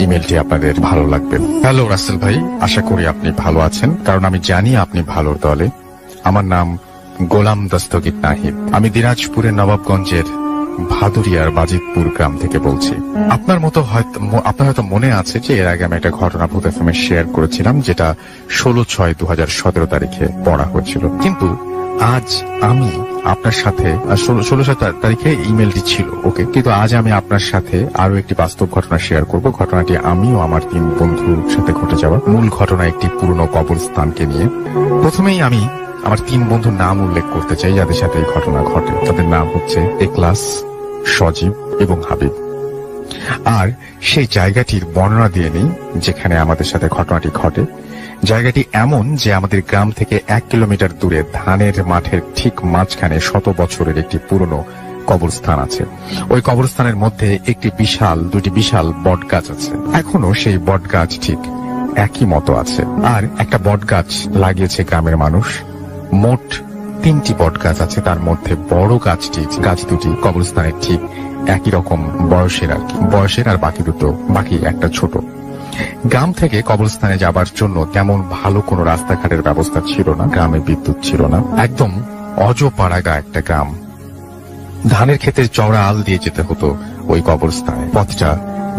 ইমেলটি আপনাদের ভালো লাগবে। হ্যালো রাসেল ভাই, আশা করি আপনি ভালো আছেন, কারণ আমি জানি আপনি ভালোর দলে। আমার নাম গোলাম দস্তগীর নাহিদ। আমি দিনাজপুরের নবাবগঞ্জের ভাদুরিয়ার বাজিতপুর গ্রাম থেকে বলছি। আপনার হয়তো মনে আছে যে এর আগে আমি একটা ঘটনা ভূত এফএমে শেয়ার করেছিলাম, যেটা 16/6/2017 তারিখে পড়া হয়েছিল। কিন্তু আজ আমি আপনার সাথে 16 তারিখে ইমেলটি ছিল, ওকে, কিন্তু আজ আমি আপনার সাথে আরো একটি বাস্তব ঘটনা শেয়ার করব। ঘটনাটি আমি ও আমার 3 বন্ধুর সাথে ঘটে যাওয়া। মূল ঘটনা একটি পুরনো কবরস্থানকে নিয়ে। প্রথমেই আমি আমার 3 বন্ধুর নাম উল্লেখ করতে চাই যাদের সাথে এই ঘটনা ঘটে। তাদের নাম হচ্ছে এখলাস, সজীব এবং হাবিব। আর সেই জায়গাটির বর্ণনা দিয়ে নেই যেখানে আমাদের সাথে ঘটনাটি ঘটে। জায়গাটি এমন যে আমাদের গ্রাম থেকে 1 কিলোমিটার দূরে ধানের মাঠের ঠিক মাঝখানে 100 বছরের একটি পুরনো কবরস্থান আছে। ওই কবরস্থানের মধ্যে দুটি বিশাল বট গাছ আছে। এখনো সেই বট গাছ ঠিক একই মতো আছে। আর একটা বট গাছ লাগিয়েছে গ্রামের মানুষ। মোট 3টি বট গাছ আছে, তার মধ্যে বড় গাছ দুটি কবরস্থানের ঠিক একই রকম বয়সের, আর বাকি একটা ছোট। গ্রাম থেকে কবরস্থানে যাবার জন্য তেমন ভালো কোনো রাস্তাঘাটের ব্যবস্থা ছিল না, গ্রামে বিদ্যুৎ ছিল না। একদম অজপাড়াগা একটা গ্রাম। ধানের ক্ষেতের চওড়া আল দিয়ে যেতে হতো ওই কবরস্থানে। পথটা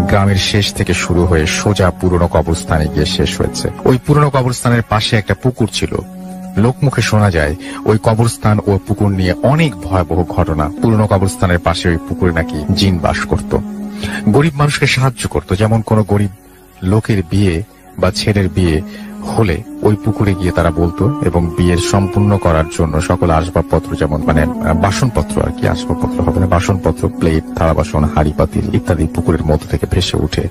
গ্রামের শেষ থেকে শুরু হয়ে সোজা পুরনো কবরস্থানে গিয়ে শেষ হয়েছে। ওই পুরনো কবরস্থানের পাশে একটা পুকুর ছিল। লোকমুখে শোনা যায় ওই কবরস্থান ও পুকুর নিয়ে অনেক ভয়াবহ ঘটনা। পুরনো কবরস্থানের পাশে ওই পুকুরে নাকি জিন বাস করত, গরিব মানুষকে সাহায্য করত। যেমন কোনো গরিব লোকের বিয়ে বা ছেলের বিয়ে হলে ওই পুকুরে গিয়ে তারা বলতো, এবং বিয়ের সম্পূর্ণ করার জন্য সকল আসবাবপত্র, যেমন বাসনপত্র, আর কি আসবাবপত্র হবে না, বাসনপত্র, প্লেট, থালা বাসন, হাঁড়ি পাতিল ইত্যাদি পুকুরের মধ্য থেকে ভেসে উঠে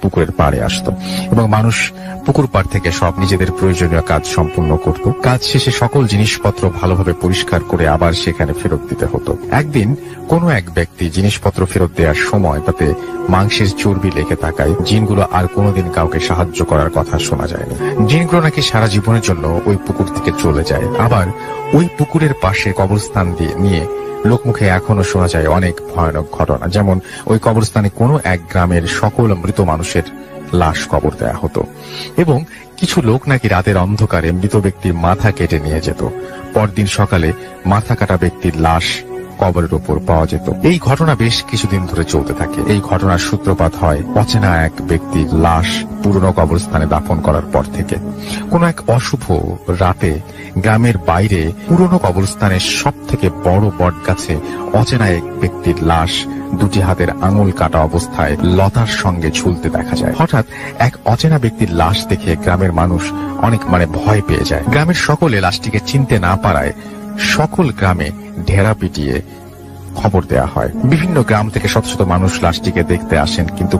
পুকুরের পাড়ে আসতো, এবং মানুষ পুকুর পাড় থেকে সব নিজেদের প্রয়োজনীয় কাজ সম্পূর্ণ করত। কাজ শেষে সকল জিনিসপত্র ভালোভাবে পরিষ্কার করে আবার সেখানে ফেরত দিতে হতো। একদিন কোনো এক ব্যক্তি জিনিসপত্র ফেরত দেওয়ার সময় তাতে মাংসের চর্বি লেগে থাকায় জিনগুলো আর কোনোদিন কাউকে সাহায্য করার কথা শোনা যায়নি। জিনগুলো নাকি সারা জীবনের জন্য ওই পুকুর থেকে চলে যায়। আবার ওই পুকুরের পাশে কবরস্থান নিয়ে লোকমুখে এখনো শোনা যায় অনেক ভয়ানক ঘটনা। যেমন ওই কবরস্থানে কোনো এক গ্রামের সকল মৃত মানুষের লাশ কবর দেয়া হতো, এবং কিছু লোক নাকি রাতের অন্ধকারে মৃত ব্যক্তির মাথা কেটে নিয়ে যেত। পরদিন সকালে মাথা কাটা ব্যক্তির লাশ কবরের উপর পাওয়া যেত। এই ঘটনা বেশ কিছুদিন ধরে চলতে থাকে। এই ঘটনার সূত্রপাত হয় অচেনা এক ব্যক্তির লাশ পুরনো কবরস্থানে দাফন করার পর থেকে। কোন এক অশুভ রাতে গ্রামের বাইরে পুরনো কবরস্থানের সব থেকে বড় বট গাছে অচেনা এক ব্যক্তির লাশ দুটি হাতের আঙুল কাটা অবস্থায় লতার সঙ্গে ঝুলতে দেখা যায়। হঠাৎ এক অচেনা ব্যক্তির লাশ দেখে গ্রামের মানুষ অনেক ভয় পেয়ে যায়। গ্রামের সকলে লাশটিকে চিনতে না পারায় সকল গ্রামে ঢেরা পিটিয়ে খবর দেয়া হয়। বিভিন্ন গ্রাম থেকে শত শত মানুষ লাশটিকে দেখতে আসেন, কিন্তু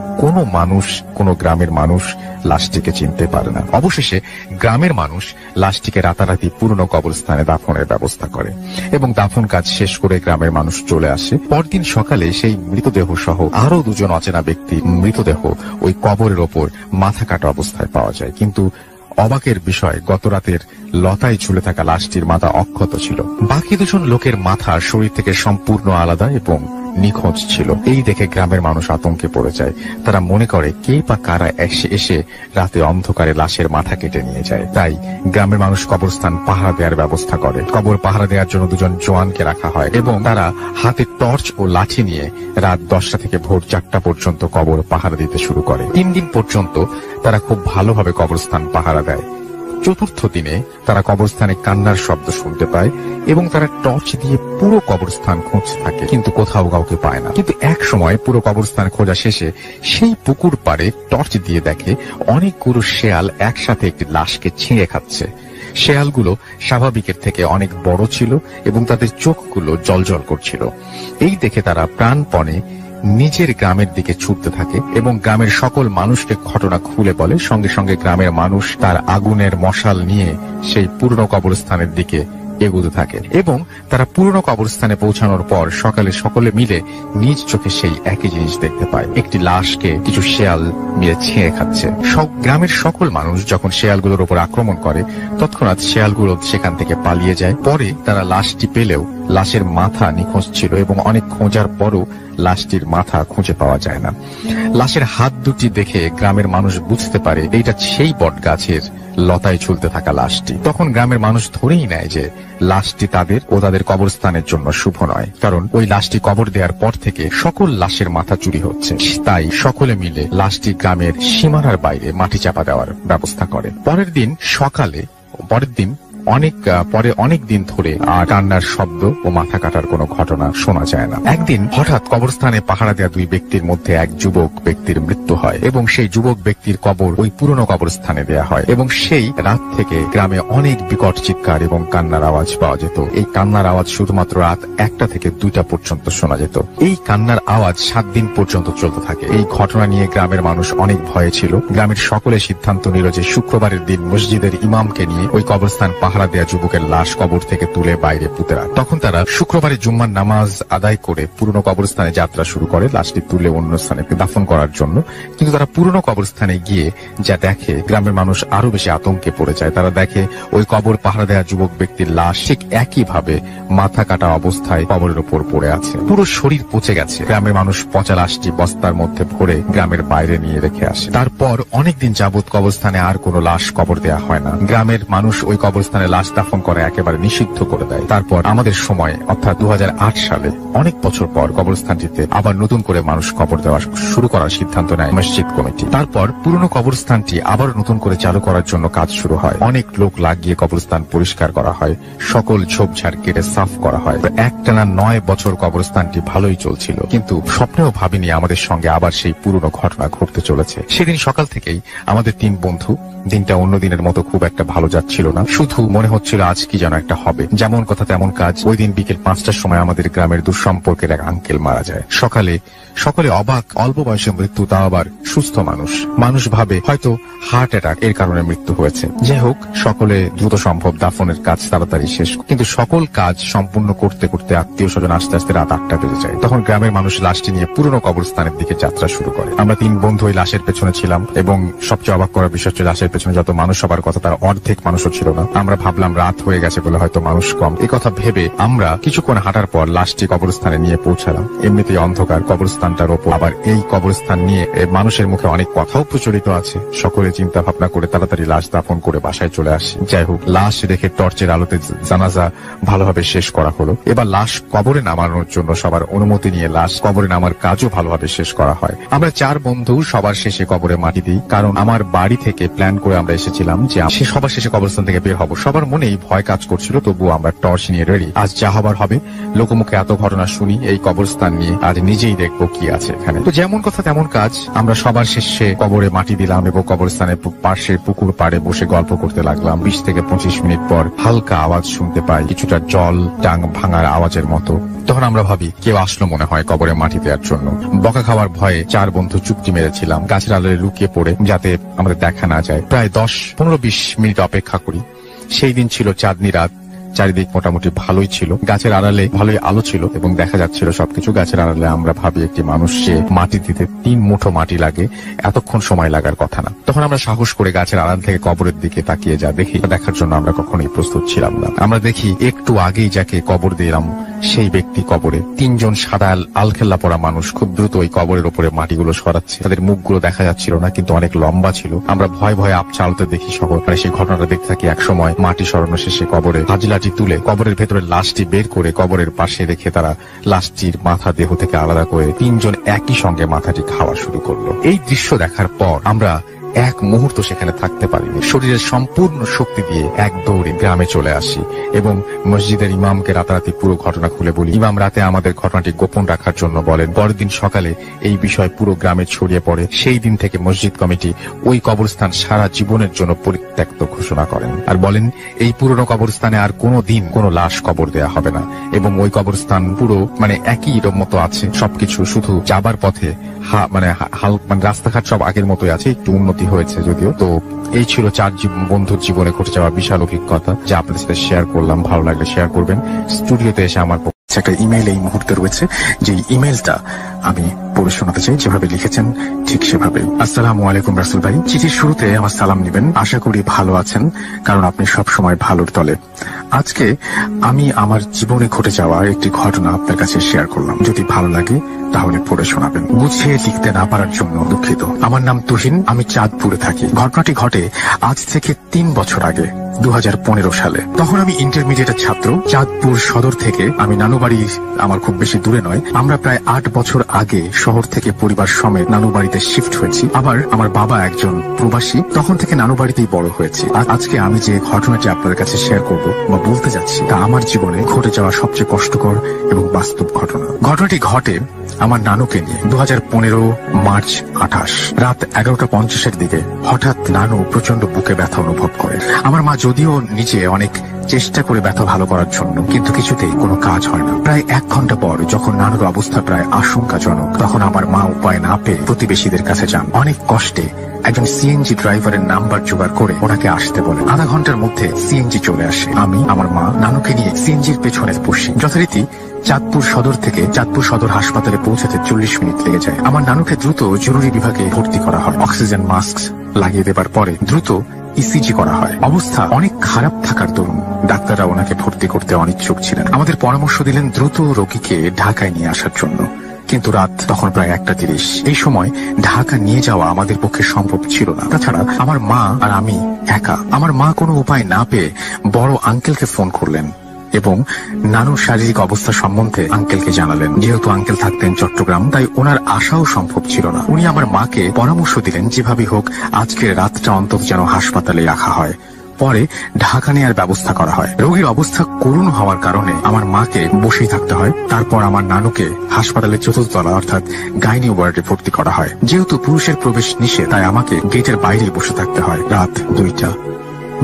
কোনো গ্রামের মানুষ লাশটিকে চিনতে পারে না। অবশেষে গ্রামের মানুষ লাশটিকে রাতারাতি পুরনো কবরস্থানে দাফনের ব্যবস্থা করে, এবং দাফন কাজ শেষ করে গ্রামের মানুষ চলে আসে। পরদিন সকালে সেই মৃতদেহ সহ আরো 2জন অচেনা ব্যক্তির মৃতদেহ ওই কবরের ওপর মাথা কাটা অবস্থায় পাওয়া যায়। কিন্তু অবাকের বিষয়, গত রাতের লতায় ঝুলে থাকা লাশটির মাথা অক্ষত ছিল। বাকি 2জন লোকের মাথা শরীর থেকে সম্পূর্ণ আলাদা এবং নিখোঁজ ছিল। এই দেখে গ্রামের মানুষ আতঙ্কে পড়ে যায়। তারা মনে করে কে বা কারা এসে রাতে অন্ধকারে লাশের মাথা কেটে নিয়ে যায়। তাই গ্রামের মানুষ কবরস্থান পাহারা দেওয়ার ব্যবস্থা করে। কবর পাহারা দেওয়ার জন্য 2জন জওয়ানকে রাখা হয়, এবং তারা হাতে টর্চ ও লাঠি নিয়ে রাত 10টা থেকে ভোর 4টা পর্যন্ত কবর পাহারা দিতে শুরু করে। 3 দিন পর্যন্ত তারা খুব ভালোভাবে কবরস্থান পাহারা দেয়। 4র্থ দিনে তারা কবরস্থানে কান্নার শব্দ শুনতে পায়, এবং তারা টর্চ দিয়ে পুরো কবরস্থান খুঁজতে থাকে, কিন্তু কোথাও কাউকে পায় না। কিন্তু এক সময় পুরো কবরস্থান খোঁজা শেষে সেই পুকুর পাড়ে টর্চ দিয়ে দেখে অনেকগুলো শেয়াল একসাথে একটি লাশকে ছিঁড়ে খাচ্ছে। শেয়ালগুলো স্বাভাবিকের থেকে অনেক বড় ছিল, এবং তাদের চোখগুলো জ্বলজ্বল করছিল। এই দেখে তারা প্রাণপণে নিজের গ্রামের দিকে ছুটতে থাকে, এবং গ্রামের সকল মানুষকে ঘটনা খুলে বলে। সঙ্গে সঙ্গে গ্রামের মানুষ তার আগুনের মশাল নিয়ে সেই পুরনো কবরস্থানের দিকে এগোতে থাকে এবং তারা পুরনো কবরস্থানে পৌঁছানোর পর সকালে সকলে মিলে নিজ চোখে সেই একই জিনিস দেখতে পায়, একটি লাশকে কিছু শেয়াল মিলে ছেঁড়ে খাচ্ছে। গ্রামের সকল মানুষ যখন শেয়ালগুলোর উপর আক্রমণ করে তৎক্ষণাৎ শেয়ালগুলো সেখান থেকে পালিয়ে যায়। পরে তারা লাশটি পেলেও লাশের মাথা নিখোঁজ ছিল এবং অনেক খোঁজার পরও লাশটির মাথা খুঁজে পাওয়া যায় না। লাশের হাত দুটি দেখে গ্রামের মানুষ বুঝতে পারে এইটা সেই বট গাছের লতায় ঝুলতে থাকা লাশটি। তখন গ্রামের মানুষ ধরেই নেয় যে লাশটি তাদের ও তাদের কবরস্থানের জন্য শুভ নয়, কারণ ওই লাশটি কবর দেওয়ার পর থেকে সকল লাশের মাথা চুরি হচ্ছে। তাই সকলে মিলে লাশটি গ্রামের সীমানার বাইরে মাটি চাপা দেওয়ার ব্যবস্থা করে। পরের দিন অনেক দিন ধরে আর কান্নার শব্দ ও মাথা কাটার কোনো ঘটনা শোনা যায় না। একদিন হঠাৎ কবরস্থানে পাহারা দেওয়া দুই ব্যক্তির মধ্যে এক যুবক ব্যক্তির মৃত্যু হয় এবং সেই যুবক ব্যক্তির কবর ওই পুরনো কবরস্থানে দেয়া হয় এবং সেই রাত থেকে গ্রামে অনেক বিকট চিৎকার এবং কান্নার আওয়াজ পাওয়া যেত। এই কান্নার আওয়াজ শুধুমাত্র রাত 1টা থেকে 2টা পর্যন্ত শোনা যেত। এই কান্নার আওয়াজ 7 দিন পর্যন্ত চলতে থাকে। এই ঘটনা নিয়ে গ্রামের মানুষ অনেক ভয়ে ছিল। গ্রামের সকলে সিদ্ধান্ত নিল যে শুক্রবারের দিন মসজিদের ইমামকে নিয়ে ওই কবরস্থান পাহারা দেয়া যুবকের লাশ কবর থেকে তুলে বাইরে পুঁতে রাখে। তখন তারা শুক্রবারে জুম্মার নামাজ আদায় করে পুরনো কবরস্থানে যাত্রা শুরু করে লাশটি তুলে অন্য স্থানে দাফন করার জন্য। কিন্তু তারা পুরনো কবরস্থানে গিয়ে যা দেখে গ্রামের মানুষ আরো বেশি আতঙ্কে পড়ে যায়। তারা দেখে ওই কবর পাহারা দেওয়া যুবক ব্যক্তির লাশ ঠিক একইভাবে মাথা কাটা অবস্থায় কবরের উপর পড়ে আছে, পুরো শরীর পচে গেছে। গ্রামের মানুষ পচা লাশটি বস্তার মধ্যে ভরে গ্রামের বাইরে নিয়ে রেখে আসে। তারপর অনেকদিন যাবৎ কবরস্থানে আর কোনো লাশ কবর দেওয়া হয় না। গ্রামের মানুষ ওই কবরস্থানে লাশ দাফন করা একেবারে নিষিদ্ধ করে দেয়। তারপর আমাদের সময় অর্থাৎ 2008 সালে অনেক বছর পর কবরস্থানটিতে আবার নতুন করে মানুষ কবর দেওয়া শুরু করার সিদ্ধান্ত নেয় মসজিদ কমিটি। তারপর পুরনো কবরস্থানটি আবার নতুন করে চালু করার জন্য কাজ শুরু হয়। অনেক লোক লাগিয়ে কবরস্থান পরিষ্কার করা হয়, সকল ঝোপঝাড় কেটে সাফ করা হয়। একটানা 9 বছর কবরস্থানটি ভালোই চলছিল, কিন্তু স্বপ্নেও ভাবিনি আমাদের সঙ্গে আবার সেই পুরনো ঘটনা ঘটতে চলেছে। সেদিন সকাল থেকেই আমাদের 3 বন্ধু, দিনটা অন্য দিনের মতো খুব একটা ভালো যাচ্ছিল না। শুধু মনে হচ্ছিল আজ কি যেন একটা হবে। যেমন কথা তেমন কাজ। ওই দিন বিকেল 5টার সময় আমাদের গ্রামের দুঃসম্পর্কের এক আঙ্কেল মারা যায়। সকলে অবাক, অল্প বয়সে মৃত্যু, তাও আবার সুস্থ মানুষ ভাবে হয়তো হার্ট অ্যাটাক এর কারণে মৃত্যু হয়েছে। যাই হোক, সকলে দ্রুত সম্ভব দাফনের কাজ তাড়াতাড়ি শেষ, কিন্তু সকল কাজ সম্পূর্ণ করতে করতে আত্মীয় স্বজন আসতে আসতে রাত 8টা বেজে যায়। তখন গ্রামের মানুষ লাশটি নিয়ে পুরনো কবরস্থানের দিকে যাত্রা শুরু করে। আমরা 3 বন্ধু ওই লাশের পেছনে ছিলাম এবং সবচেয়ে অবাক করার বিষয় হচ্ছে লাশের পেছনে যত মানুষ হবার কথা তার অর্ধেক মানুষও ছিল না। আমরা ভাবলাম রাত হয়ে গেছে বলে হয়তো মানুষ কম। এই কথা ভেবে আমরা কিছুক্ষণ হাঁটার পর লাশটি কবরস্থানে নিয়ে পৌঁছালাম। এমনিতেই অন্ধকার কবরস্থানটার ওপর, আবার এই কবরস্থান নিয়ে মানুষের মুখে অনেক কথাও প্রচলিত আছে। সকলে চিন্তা ভাবনা করে তাড়াতাড়ি লাশ দাফন করে বাসায় চলে আসি। যাই হোক, লাশ দেখে টর্চের আলোতে জানাজা ভালোভাবে শেষ করা হলো। এবার লাশ কবরে নামানোর জন্য সবার অনুমতি নিয়ে লাশ কবরে নামার কাজও ভালোভাবে শেষ করা হয়। আমরা 4 বন্ধু সবার শেষে কবরে মাটি দিই, কারণ আমার বাড়ি থেকে প্ল্যান করে আমরা এসেছিলাম যে সবার শেষে কবরস্থান থেকে বের হব। সবার মনেই ভয় কাজ করছিল, তবুও আমরা টর্চ নিয়ে রেডি। আজ যা হবার হবে। লোকমুখে এত ঘটনা শুনি এই কবরস্থান নিয়ে, আজ নিজেই দেখবো কি আছে এখানে। তো যেমন কথা তেমন কাজ। আমরা সবার শেষে কবরে মাটি দিলাম এবং কবরস্থানের পাশে পুকুর পাড়ে বসে গল্প করতে লাগলাম। 20 থেকে 25 মিনিট পর হালকা আওয়াজ শুনতে পাই, কিছুটা জল টাং ভাঙার আওয়াজের মতো। তখন আমরা ভাবি কেউ আসলো মনে হয় কবরে মাটি দেওয়ার জন্য। বকা খাওয়ার ভয়ে 4 বন্ধু চুপটি মেরেছিলাম, গাছের আলোয় লুকিয়ে পড়ে যাতে আমাদের দেখা না যায়। প্রায় 10-15-20 মিনিট অপেক্ষা করি। সেই দিন ছিল চাঁদনি রাত। চারিদিক মোটামুটি ভালোই ছিল, গাছের আড়ালে ভালোই আলো ছিল এবং দেখা যাচ্ছিল সবকিছু। গাছের আড়ালে আমরা ভাবি একটি মানুষকে মাটি দিতে 3 মুঠো মাটি লাগে, এতক্ষণ সময় লাগার কথা না। তখন আমরা সাহস করে গাছের আড়াল থেকে কবরের দিকে তাকিয়ে যা দেখি, দেখার জন্য আমরা কখনোই প্রস্তুত ছিলাম না। আমরা দেখি একটু আগেই যাকে কবর দিলাম সেই ব্যক্তি কবরে। 3 জন সাদা আলখেল্লা পরা মানুষ খুব দ্রুত ওই কবরের উপরে মাটিগুলো সরাচ্ছে। তাদের মুখগুলো দেখা যাচ্ছিল না, কিন্তু অনেক লম্বা ছিল। আমরা ভয় ভয়ে আপচা আলোতে দেখি শহর। সেই ঘটনাটা দেখতে থাকি। এক সময় মাটি সরানো শেষে কবরে হাজিলাটি তুলে কবরের ভেতরে লাশটি বের করে কবরের পাশে রেখে তারা লাশটির মাথা দেহ থেকে আলাদা করে 3 জন একই সঙ্গে মাথাটি খাওয়া শুরু করলো। এই দৃশ্য দেখার পর আমরা এক মুহূর্ত সেখানে থাকতে পারিনি। শরীরের সম্পূর্ণ শক্তি দিয়ে এক দৌড়ে গ্রামে চলে আসি এবং মসজিদের ইমামকে রাতারাতি পুরো ঘটনা খুলে বলি। ইমাম রাতে আমাদের ঘটনাটি গোপন রাখার জন্য বলেন। পরের দিন সকালে এই বিষয় পুরো গ্রামে ছড়িয়ে পড়ে। সেই দিন থেকে মসজিদ কমিটি ওই কবরস্থান সারা জীবনের জন্য পরিত্যক্ত ঘোষণা করেন আর বলেন এই পুরনো কবরস্থানে আর কোনো দিন কোনো লাশ কবর দেয়া হবে না এবং ওই কবরস্থান পুরো একই মতো আছে সবকিছু, শুধু যাবার পথে রাস্তাঘাট সব আগের মতোই আছে, একটু উন্নত ক্ষতি হয়েছে যদিও। তো এই ছিল 4 বন্ধুর জীবনে ঘটে যাওয়া বিশাল অভিজ্ঞতা, যা আপনাদের সাথে শেয়ার করলাম। ভালো লাগলে শেয়ার করবেন। স্টুডিওতে এসে আমার একটা ইমেল এই মুহূর্তে রয়েছে, যে ইমেলটা আমি পড়ে শোনাতে চাই, যেভাবে লিখেছেন ঠিক সেভাবে। আসসালামু আলাইকুম রাসেল ভাই, চিঠির শুরুতে আমার সালাম নেবেন। আশা করি ভালো আছেন, কারণ আপনি সব সময় ভালোর দলে। আজকে আমি আমার জীবনে ঘটে যাওয়া একটি ঘটনা আপনার কাছে শেয়ার করলাম। যদি ভালো লাগে তাহলে পড়ে শোনাবেন। গুছিয়ে লিখতে না পারার জন্য দুঃখিত। আমার নাম তুহিন, আমি চাঁদপুরে থাকি। ঘটনাটি ঘটে আজ থেকে 3 বছর আগে, 2015 সালে। তখন আমি ইন্টারমিডিয়েটের ছাত্র। চাঁদপুর সদর থেকে আমি নানুবাড়ি, আমার খুব বেশি দূরে নয়, আমরা প্রায় 8 বছর আগে শহর থেকে পরিবার সমেত নানুবাড়িতে শিফট হয়েছি। আবার আমার বাবা একজন প্রবাসী, তখন থেকে নানুবাড়িতেই বড় হয়েছি। আজকে আমি যে ঘটনাটি আপনাদের কাছে শেয়ার করব বা বলতে যাচ্ছি, তা আমার জীবনে ঘটে যাওয়া সবচেয়ে কষ্টকর এবং বাস্তব ঘটনা। ঘটনাটি ঘটে আমার নানুকে নিয়ে। 2015 মার্চ 28 রাত 11:50 দিকে হঠাৎ নানু প্রচন্ড বুকে ব্যথা অনুভব করে। আমার মা যদিও নিজে অনেক চেষ্টা করে ব্যথা ভালো করার জন্য, কিন্তু কিছুতেই কোনো কাজ হয় না। প্রায় 1 ঘন্টা পর যখন নানুর অবস্থা প্রায় আশঙ্কাজনক, তখন আমার মা উপায় না পেয়ে প্রতিবেশীদের কাছে যান। অনেক কষ্টে একজন সিএনজি ড্রাইভারের নাম্বার জোগাড় করে ওনাকে আসতে বলে। আধা ঘন্টার মধ্যে সিএনজি চলে আসে। আমি আমার মা নানুকে নিয়ে সিএনজির পেছনে বসি। যথারীতি চাঁদপুর সদর থেকে চাঁদপুর সদর হাসপাতালে পৌঁছাতে 40 মিনিট লেগে যায়। আমার নানুকে দ্রুত জরুরি বিভাগে ভর্তি করা হয়। অক্সিজেন মাস্ক লাগিয়ে দেবার পরে দ্রুত ইসিজি করা হয়। অবস্থা অনেক খারাপ থাকার দরুন ডাক্তাররা ওনাকে ভর্তি করতে অনিচ্ছুক ছিলেন। আমাদের পরামর্শ দিলেন দ্রুত রোগীকে ঢাকায় নিয়ে আসার জন্য, কিন্তু রাত তখন প্রায় 1:30। এই সময় ঢাকা নিয়ে যাওয়া আমাদের পক্ষে সম্ভব ছিল না। তাছাড়া আমার মা আর আমি একা। আমার মা কোনো উপায় না পেয়ে বড় আঙ্কেলকে ফোন করলেন এবং নানুর শারীরিক অবস্থা সম্বন্ধে আঙ্কেলকে জানালেন। যেহেতু আঙ্কেল থাকতেন চট্টগ্রাম, তাই ওনার আসাও সম্ভব ছিল না। উনি আমার মাকে পরামর্শ দিলেন যেভাবে হোক আজকের রাতটা অন্তত যেন হাসপাতালে রাখা হয়, পরে ঢাকা নেওয়ার ব্যবস্থা করা হয়। রোগীর অবস্থা করুণ হওয়ার কারণে আমার মাকে বসেই থাকতে হয়। তারপর আমার নানুকে হাসপাতালের 4th তলা অর্থাৎ গাইনি ওয়ার্ডে ভর্তি করা হয়। যেহেতু পুরুষের প্রবেশ নিষেধ, তাই আমাকে গেটের বাইরেই বসে থাকতে হয়। রাত 2টা।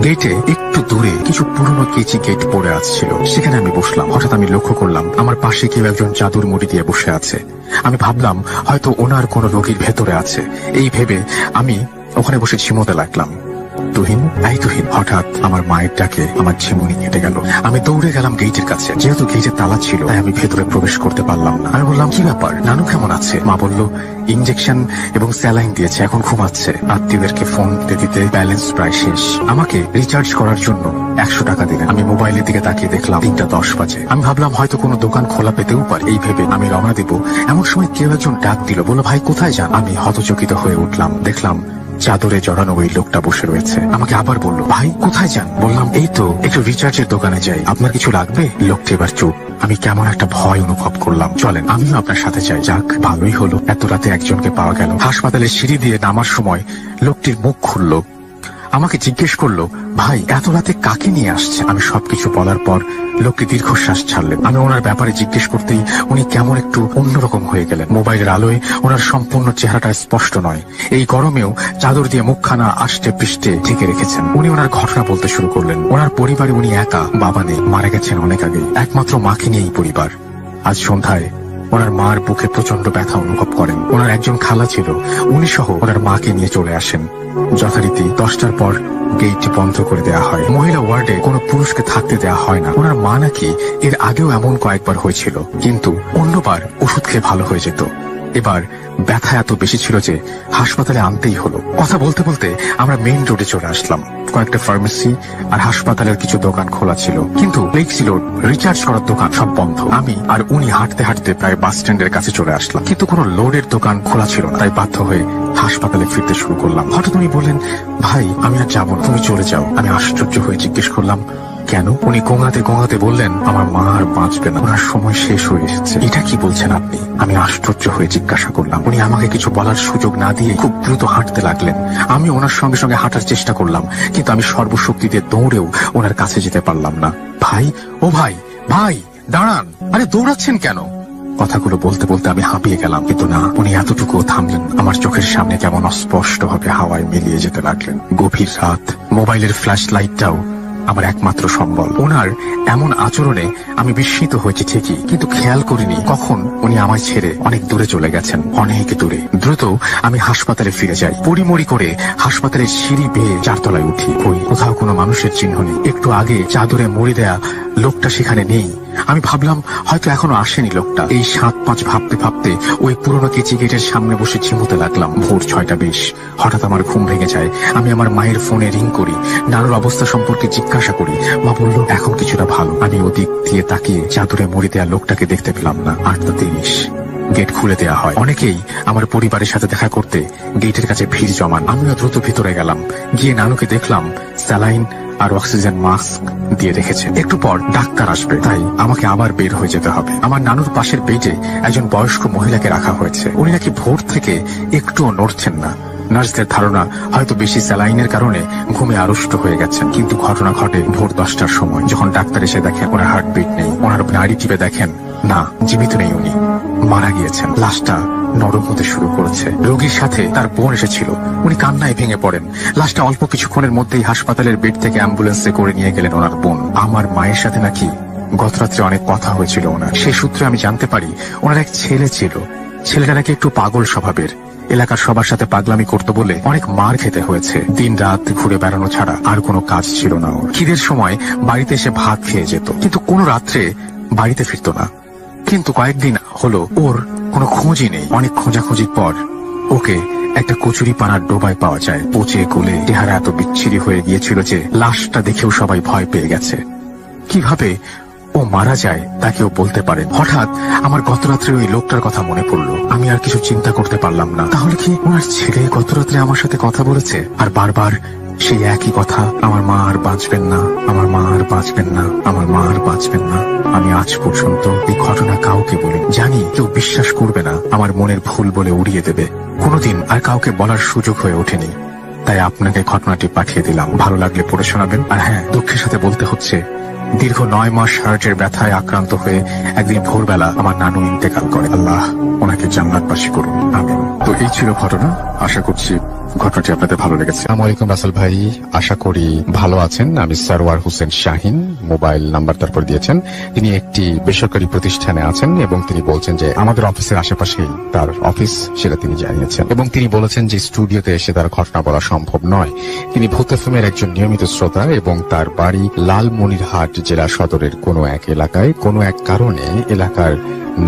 গেটে একটু দূরে কিছু পুরনো কেচি গেট পড়ে আসছিল, সেখানে আমি বসলাম। হঠাৎ আমি লক্ষ্য করলাম আমার পাশে কেউ একজন চাদর মুড়ি দিয়ে বসে আছে। আমি ভাবলাম হয়তো ওনার কোনো রোগীর ভেতরে আছে। এই ভেবে আমি ওখানে বসে ঝিমোতে লাগলাম। তুহিন, এই তুহিন। হঠাৎ আমার মায়ের ডাকে আমার ঝিমুনি কেটে গেল। আমি দৌড়ে গেলাম গেটের কাছে। যেহেতু গেটের তালা ছিল, তাই আমি ভেতরে প্রবেশ করতে পারলাম না। আমি বললাম, কি ব্যাপার, নানু কেমন আছে? মা বলল, ইনজেকশন এবং স্যালাইন দিয়েছে, এখন ঘুমাচ্ছে। আত্মীয়দেরকে ফোন দিতে ব্যালেন্স প্রায় শেষ। আমাকে রিচার্জ করার জন্য 100 টাকা দিলেন। আমি মোবাইলের দিকে তাকিয়ে দেখলাম 3:10 বাজে। আমি ভাবলাম হয়তো কোনো দোকান খোলা পেতেও পারে। এই ভেবে আমি রওনা দেব, এমন সময় কেউ একজন ডাক দিল, বলল, ভাই কোথায় যান? আমি হতচকিত হয়ে উঠলাম। দেখলাম চাদরে জড়ানো ওই লোকটা বসে রয়েছে। আমাকে আবার বলল, ভাই কোথায় যান? বললাম, এই তো একটু রিচার্জের দোকানে যাই, আপনার কিছু লাগবে? লোকটি এবার চুপ। আমি কেমন একটা ভয় অনুভব করলাম। চলেন, আমিও আপনার সাথে চাই। যাক, ভালোই হলো, এত রাতে একজনকে পাওয়া গেল। হাসপাতালের সিঁড়ি দিয়ে নামার সময় লোকটির মুখ খুলল। আমাকে জিজ্ঞেস করলো, ভাই এত রাতে কাকে নিয়ে আসছে? আমি সবকিছু বলার পর লোকটি দীর্ঘশ্বাস ছাড়লেন। আমি ওনার ব্যাপারে জিজ্ঞেস করতেই উনি কেমন একটু অন্যরকম হয়ে গেলেন। মোবাইলের আলোয় ওনার সম্পূর্ণ চেহারাটা স্পষ্ট নয়। এই গরমেও চাদর দিয়ে মুখখানা আষ্টে পৃষ্ঠে ঢেকে রেখেছেন। উনি ওনার ঘটনা বলতে শুরু করলেন। ওনার পরিবারে উনি একা, বাবা নেই, মারা গেছেন অনেক আগে। একমাত্র মাকে নিয়েই পরিবার। আজ সন্ধ্যায় ওনার মার বুকে প্রচন্ড ব্যথা অনুভব করেন। ওনার একজন খালা ছিল, উনি সহ ওনার মাকে নিয়ে চলে আসেন। যথারীতি 10টার পর গেট বন্ধ করে দেওয়া হয়। মহিলা ওয়ার্ডে কোনো পুরুষকে থাকতে দেওয়া হয় না। ওনার মা নাকি এর আগেও এমন কয়েকবার হয়েছিল, কিন্তু অন্যবার ওষুধ খেয়ে ভালো হয়ে যেত। এবার ব্যথা এত বেশি ছিল যে হাসপাতালে আনতেই হলো। কথা বলতে বলতে আমরা মেইন রোডে চলে আসলাম। কয়েকটা ফার্মেসি আর হাসপাতালের কিছু দোকান খোলা ছিল, কিন্তু ফ্লেক্সি লোড, রিচার্জ করার দোকান সব বন্ধ। আমি আর উনি হাঁটতে হাঁটতে প্রায় বাস স্ট্যান্ডের কাছে চলে আসলাম, কিন্তু কোনো লোডের দোকান খোলা ছিল না। তাই বাধ্য হয়ে হাসপাতালে ফিরতে শুরু করলাম। হঠাৎ উনি বললেন, ভাই আমি আর যাবো না, তুমি চলে যাও। আমি আশ্চর্য হয়ে জিজ্ঞেস করলাম, কেন? উনি গোঙাতে গোঙাতে বললেন, আমার মা আর বাঁচবে না, ওনার সময় শেষ হয়ে এসেছে। এটা কি বলছেন আপনি? আমি আশ্চর্য হয়ে জিজ্ঞাসা করলাম। উনি আমাকে কিছু বলার সুযোগ না দিয়ে খুব দ্রুত হাঁটতে লাগলেন। আমি ওনার সঙ্গে সঙ্গে হাঁটার চেষ্টা করলাম, কিন্তু আমি সর্বশক্তি দিয়ে দৌড়েও ওনার কাছে যেতে পারলাম না। ভাই, ও ভাই, ভাই দাঁড়ান, আরে দৌড়াচ্ছেন কেন? কথাগুলো বলতে বলতে আমি হাঁপিয়ে গেলাম, কিন্তু না, উনি এতটুকু থামলেন। আমার চোখের সামনে কেমন অস্পষ্ট ভাবে হাওয়ায় মিলিয়ে যেতে লাগলেন। গভীর রাত, মোবাইলের ফ্ল্যাশ লাইটটাও আমার একমাত্র সম্বল। ওনার এমন আচরণে আমি বিস্মিত হয়েছি ঠিকই, কিন্তু খেয়াল করিনি কখন উনি আমায় ছেড়ে অনেক দূরে চলে গেছেন, অনেক দূরে। দ্রুত আমি হাসপাতালে ফিরে যাই। পড়িমড়ি করে হাসপাতালের সিঁড়ি বেয়ে 4 তলায় উঠি। কই, কোথাও কোনো মানুষের চিহ্ন নেই। একটু আগে চাদরে মুড়ি দেয়া লোকটা সেখানে নেই। আমি ভাবলাম হয়তো এখনো আসেনি লোকটা। এই 7-5 ভাবতে ভাবতে ওই পুরনো কেচি গেটের সামনে বসে ঝিমুতে লাগলাম। ভোর 6টা 20। হঠাৎ আমার ঘুম ভেঙে যায়। আমি আমার মায়ের ফোনে রিং করি, নানুর অবস্থা সম্পর্কে জিজ্ঞাসা করি। মা বলল এখন কিছুটা ভালো। আমি ওদিক দিয়ে তাকিয়ে চাদরে মুড়ি দেয়া লোকটাকে দেখতে পেলাম না। 8টা 30। গেট খুলে দেয়া হয়। অনেকেই আমার পরিবারের সাথে দেখা করতে গেটের কাছে ভিড় জমান। আমিও দ্রুত ভিতরে গেলাম। গিয়ে নানুকে দেখলাম স্যালাইন আর অক্সিজেন মাস্ক দিয়ে রেখেছে। একটু পর ডাক্তার আসবে, তাই আমাকে আবার বের হয়ে যেতে হবে। আমার নানুর পাশের বেডে একজন বয়স্ক মহিলাকে রাখা হয়েছে। উনি নাকি ভোর থেকে একটুও নড়ছেন না। নার্সদের ধারণা হয়তো বেশি স্যালাইনের কারণে ঘুমে আড়ষ্ট হয়ে গেছেন। কিন্তু ঘটনা ঘটে ভোর 10টার সময়, যখন ডাক্তার এসে দেখেন ওনার হার্টবিট নেই। ওনার নাড়ি টিপে দেখেন না, জীবিত নেই, উনি মারা গিয়েছেন। লাশটা নরম হতে শুরু করেছে। রোগীর সাথে তার বোন এসেছিল। উনি কান্নায় ভেঙে পড়েন। লাশটা অল্প কিছুক্ষণের মধ্যেই হাসপাতালের বেড থেকে অ্যাম্বুলেন্সে করে নিয়ে গেলেন ওনার বোন। আমার মায়ের সাথে নাকি গত রাত্রে অনেক কথা হয়েছিল ওনার। সেই সূত্রে আমি জানতে পারি ওনার এক ছেলে ছিল। ছেলেটা নাকি একটু পাগল স্বভাবের। এলাকার সবার সাথে পাগলামি করতে বলে অনেক মার খেতে হয়েছে। দিন রাত ঘুরে বেড়ানো ছাড়া আর কোনো কাজ ছিল না ওর। খিদের সময় বাড়িতে এসে ভাত খেয়ে যেত, কিন্তু কোনো রাত্রে বাড়িতে ফিরতো না। কিন্তু কয়েকদিন হলো ওর কোনো খোঁজই নেই। অনেক খোঁজাখুঁজির পর ওকে একটা কচুরি পানার ডোবায় পাওয়া যায়। পচে গলে চেহারা এত বিচ্ছিরি হয়ে গিয়েছিল যে লাশটা দেখেও সবাই ভয় পেয়ে গেছে। কিভাবে ও মারা যায় তা কেউ বলতে পারেন। হঠাৎ আমার গত রাত্রে ওই লোকটার কথা মনে পড়লো। আমি আর কিছু চিন্তা করতে পারলাম না। তাহলে কি ওনার ছেলে গত রাত্রে আমার সাথে কথা বলেছে? আর বারবার সেই একই কথা, আমার মা আর বাঁচবেন না, আমার মা আর বাঁচবেন না, আমার মা আর বাঁচবেন না। আমি আজ পর্যন্ত এই ঘটনা কাউকে বলি। জানি কেউ বিশ্বাস করবে না, আমার মনের ভুল বলে উড়িয়ে দেবে। কোনোদিন আর কাউকে বলার সুযোগ হয়ে ওঠেনি, তাই আপনাকে ঘটনাটি পাঠিয়ে দিলাম। ভালো লাগলে পড়ে শোনাবেন। আর হ্যাঁ, দুঃখের সাথে বলতে হচ্ছে দীর্ঘ 9 মাস হার্টের ব্যথায় আক্রান্ত হয়ে একদিন ভোরবেলা আমার নানু ইন্তেকাল করে। আল্লাহ ওনাকে জান্নাতবাসী করুন, আমিন। তো এই ছিল ঘটনা। আশা করছি ঘটনাটি আপনাদের ভালো লেগেছে। আসসালামু আলাইকুম রাসেল ভাই, আশা করি ভালো আছেন। আমি সারওয়ার হোসেন শাহিন। মোবাইল নাম্বার তারপর দিয়েছেন। তিনি একটি বেসরকারি প্রতিষ্ঠানে আছেন এবং তিনি বলছেন যে আমাদের অফিসের আশেপাশেই তার অফিস, সেটা তিনি জানিয়েছেন। এবং তিনি বলেছেন যে স্টুডিওতে এসে তার ঘটনা বলা সম্ভব নয়। তিনি ভূত এফএমের একজন নিয়মিত শ্রোতা এবং তার বাড়ি লালমনিরহাট জেলা সদরের কোনো এক এলাকায়। কোনো এক কারণে এলাকার